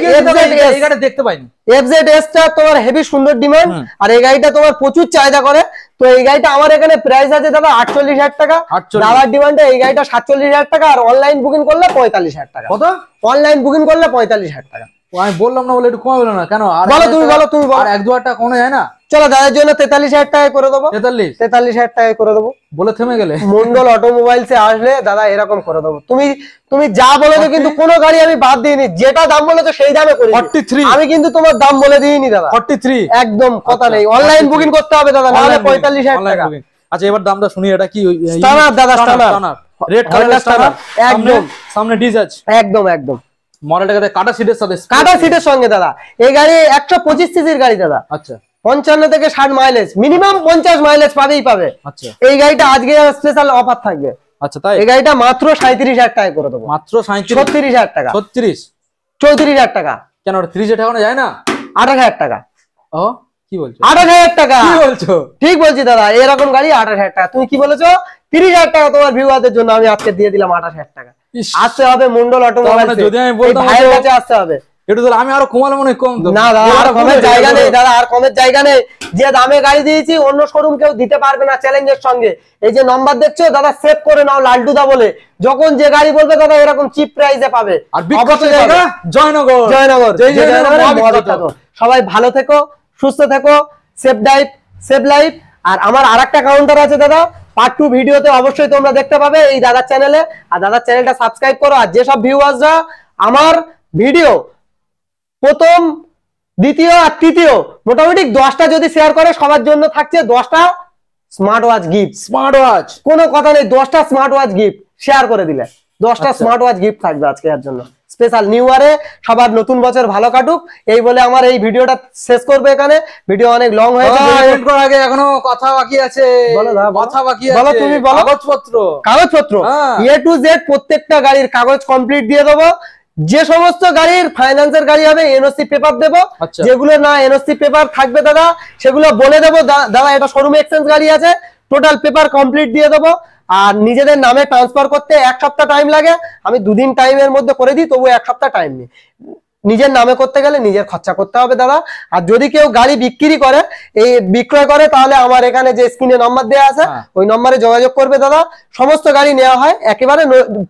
এই গাড়িটা দেখতে পাইনি। FZS টা তোমার হেভি সুন্দর ডিমান্ড, আর এই গাড়িটা তোমার প্রচুর চাহিদা করে। তো এই গাড়িটা আমার এখানে প্রাইস আছে দাদা 48,000 টাকা। 48,000 দাদার ডিমান্ডে এই গাড়িটা 47,000 টাকা, আর অনলাইন বুকিং করলে 45,000 টাকা। কত? অনলাইন বুকিং করলে 45,000 টাকা। আমি বললাম না বলে একটু কমে বলো না কেন? আর বলো তুমি, বলো তুমি বলো। আর 1-2 টাকা কমে যায় না? চলো দাদার জন্য 43,000 টাকা করে দেবো। 43 টাকায় করে দেবো। বলে থেমে গেলে? মন্ডল অটোমোবাইলসে আসলে দাদা এরকম করে দেবো। তুমি যা বলেছো কিন্তু কোনো গাড়ি আমি বাদ দিইনি, যেটা দাম বলেছো সেই দামে করি। 43 আমি কিন্তু তোমার দাম বলে দিইনি দাদা। 43 একদম কথা নেই। অনলাইন বুকিং করতে হবে দাদা, নাহলে 45,000 টাকা। আচ্ছা এবার দামটা শুনি, এটা কি স্টানার দাদা, স্টানার রেড কালার স্টানার, একদম সামনে ডিজাজ, একদম একদম মডেলটাকে কাটা সিটের সাথে, কাটা সিটের সঙ্গে দাদা। এই গাড়ি 125 সিসির গাড়ি দাদা। আচ্ছা 55 থেকে 60 মাইলেজ, মিনিমাম 50 মাইলেজ পাবে। আচ্ছা এই গাড়িটা আজকে স্পেশাল অফার থাকবে। আচ্ছা তাই? এই গাড়িটা মাত্র 37,000 টাকায় করে দেবো। মাত্র 36,000 টাকা। 36 34,000 টাকা। কেন 30 এখনো যায় না? 28,000 টাকা। ও কি বলছো? 28,000 টাকা। কি বলছো? ঠিক বলছি দাদা, এরকম গাড়ি 28,000 টাকা। তুমি কি বলেছো? 30,000 টাকা তোমার ভিউয়ারদের জন্য আমি আজকে দিয়ে দিলাম 28,000 টাকা। আসতে হবে মন্ডল অটোমোবাইল, যদি আমি বলতাম ভাইয়ের কাছে আসতে হবে। একটু তাহলে আমি আরো কমালে মনে কম তো। না দাদা, আর কমের জায়গা নেই দাদা, আর কমের জায়গা নেই। যে দামে গাড়ি দিয়েছি অন্য শোরুম কেউ দিতে পারবে না চ্যালেঞ্জের সঙ্গে। এই যে নাম্বার দেখছো দাদা, সেভ করে নাও লালটুদা বলে। যখন যে গাড়ি বলবে দাদা এরকম চিপ প্রাইসে পাবে। আর বিখ্যাত জায়গা জয়নগর, জয়নগর। জয়নগর। সবাই ভালো থেকো, সুস্থ থেকো, সেভ লাইফ। আর আমার আরেকটা কাউন্টার আছে দাদা, পার্ট 2 ভিডিওতে অবশ্যই তোমরা দেখতে পাবে এই দাদার চ্যানেলে। আর দাদার চ্যানেলটা সাবস্ক্রাইব করো। আর যেসব ভিউয়ার্সরা আমার ভিডিও প্রথম, দ্বিতীয় আর তৃতীয় মোটামুটি 10টা যদি শেয়ার করে, সবার জন্য থাকছে 10টা smart watch gift. Smart watch কোনো কথা নেই, 10টা স্মার্ট ওয়াচ গিফট শেয়ার করে দিলে 10টা স্মার্ট ওয়াচ গিফট থাকবে আজকে এর জন্য স্পেশাল। নিউ ইয়ারে সবার নতুন বছর ভালো কাটুক, এই বলে আমার এই ভিডিওটা শেষ করবে এখানে। ভিডিও অনেক লং হয়েছে, এন্ড করার আগে এখনো কথা বাকি আছে। বলো দাদা, কথা বাকি আছে। বলো তুমি বলো। কাগজপত্র A to Z প্রত্যেকটা গাড়ির কাগজ কমপ্লিট দিয়ে দেবো। যে সমস্ত গাড়ির ফাইন্যান্সের গাড়ি হবে এনওসি পেপার দেবো। যেগুলো না এনওসি পেপার থাকবে দাদা সেগুলো বলে দেবো, দাদা এটা শোরুম এক্সচেঞ্জ গাড়ি আছে, টোটাল পেপার কমপ্লিট দিয়ে দেবো। আর নিজেদের নামে ট্রান্সফার করতে 1 সপ্তাহ টাইম লাগে, আমি 2 দিন টাইমের মধ্যে করে দিই, তবু 1 সপ্তাহ টাইম নেই। নিজের নামে করতে গেলে নিজের খরচা করতে হবে দাদা। আর যদি কেউ গাড়ি বিক্রয় করে তাহলে আমার এখানে যে স্ক্রিনে নম্বর দেওয়া আছে ওই নম্বরে যোগাযোগ করবে দাদা। সমস্ত গাড়ি নেওয়া হয়, একেবারে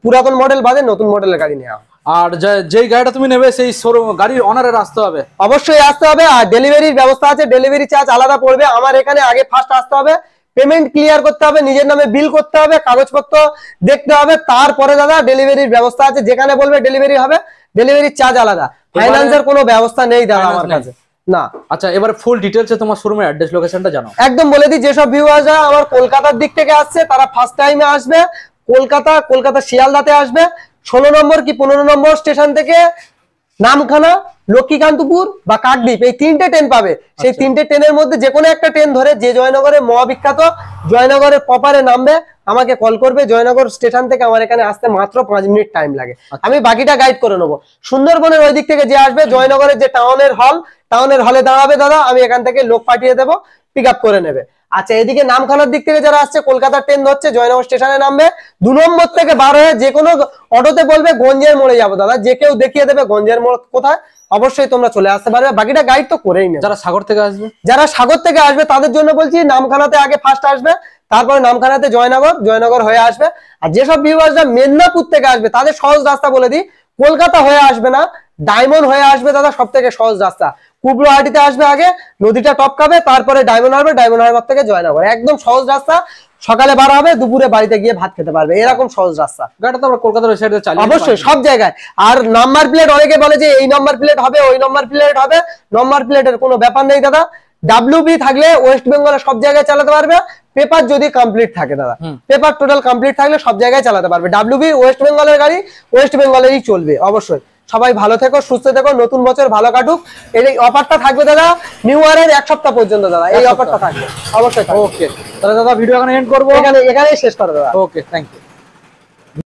পুরাতন মডেল বাদে নতুন মডেলের গাড়ি নেওয়া হয়। আর যেই গাড়িটা তুমি নেবে সেই শোরুম গাড়ির অনারের আসতে হবে, অবশ্যই আসতে হবে। আর ডেলিভারির ব্যবস্থা আছে, ডেলিভারি চার্জ আলাদা পড়বে। আমার এখানে আগে ফার্স্ট আসতে হবে, পেমেন্ট ক্লিয়ার করতে হবে, নিজের নামে বিল করতে হবে, কাগজপত্র দেখতে হবে, তারপরে দাদা ডেলিভারির ব্যবস্থা আছে। যেখানে বলবে ডেলিভারি হবে, ডেলিভারির চার্জ আলাদা। ফাইন্যান্সের কোনো ব্যবস্থা নেই দাদা আমার কাছে না। আচ্ছা এবার ফুল ডিটেইলসে তোমার শোরুমের অ্যাড্রেস লোকেশনটা জানাও। একদম বলে দিই, যেসব ভিউয়ার্সরা আমার কলকাতার দিক থেকে আসছে তারা ফার্স্ট টাইমে আসবে কলকাতা শিয়ালদাতে আসবে। 16 নম্বর কি 15 নম্বর স্টেশন থেকে নামখানা, লক্ষ্মীকান্তপুর বা কাকদ্বীপ এই 3টে ট্রেন পাবে। সেই 3টে ট্রেনের মধ্যে যে কোনো একটা ট্রেন ধরে যে জয়নগরের মহাবিখ্যাত জয়নগরের প্রপারে নামবে, আমাকে কল করবে। জয়নগর স্টেশন থেকে আমার এখানে আসতে মাত্র 5 মিনিট টাইম লাগে, আমি বাকিটা গাইড করে নেবো। সুন্দরবনের ওই দিক থেকে যে আসবে জয়নগরের যে টাউনের হলে দাঁড়াবে দাদা, আমি এখান থেকে লোক পাঠিয়ে দেবো, পিক আপ করে নেবে। আচ্ছা এদিকে নামখানার দিক থেকে যারা আসছে কলকাতার ট্রেন ধরছে, জয়নগর স্টেশনে নামবে, 2 নম্বর থেকে বার হয়ে যে কোনো অটোতে বলবে গঞ্জের মোড়ে যাবো দাদা, যে কেউ দেখিয়ে দেবে গঞ্জের মোড় কোথায়, অবশ্যই তোমরা চলে আসতে পারবে। বাকিটা গাইড তো করেই নেবে। যারা সাগর থেকে আসবে তাদের জন্য বলছি নামখানাতে আগে ফার্স্ট আসবে, তারপরে নামখানাতে জয়নগর হয়ে আসবে। আর যেসব ভিউয়ার্সরা মেদিনীপুর থেকে আসবে তাদের সহজ রাস্তা বলে দিই, কলকাতা হয়ে আসবে না, ডায়মন্ড হয়ে আসবে দাদা, সব থেকে সহজ রাস্তা। কুবরোহাটিতে আসবে, আগে নদীটা টপকাবে, তারপরে ডায়মন্ড হারবার থেকে জয়নগর, একদম সহজ রাস্তা। সকালে বার হবে, দুপুরে বাড়িতে গিয়ে ভাত খেতে পারবে, এরকম সহজ রাস্তা। গাড়িটা তো আমরা কলকাতার ওই সাইডে চালিয়ে অবশ্যই সব জায়গায়। আর নাম্বার প্লেট অনেকে বলে যে এই নাম্বার প্লেট হবে ওই নাম্বার প্লেট হবে, নাম্বার প্লেটের কোনো ব্যাপার নেই দাদা। WB থাকলে ওয়েস্ট বেঙ্গলে সব জায়গায় চালাতে পারবে, পেপার যদি কমপ্লিট থাকে দাদা, পেপার টোটাল কমপ্লিট থাকলে সব জায়গায় চালাতে পারবে। WB ওয়েস্ট বেঙ্গলের গাড়ি ওয়েস্ট বেঙ্গলেরই চলবে অবশ্যই। সবাই ভালো থেকো, সুস্থ থেকো, নতুন বছর ভালো কাটুক। এই অফারটা থাকবে দাদা নিউ ইয়ারের 1 সপ্তাহ পর্যন্ত দাদা, এই অফারটা থাকবে অবশ্যই। ওকে, তাহলে দাদা ভিডিও এখানে এন্ড করবো, এখানেই শেষ করো দাদা। ওকে, থ্যাংক ইউ।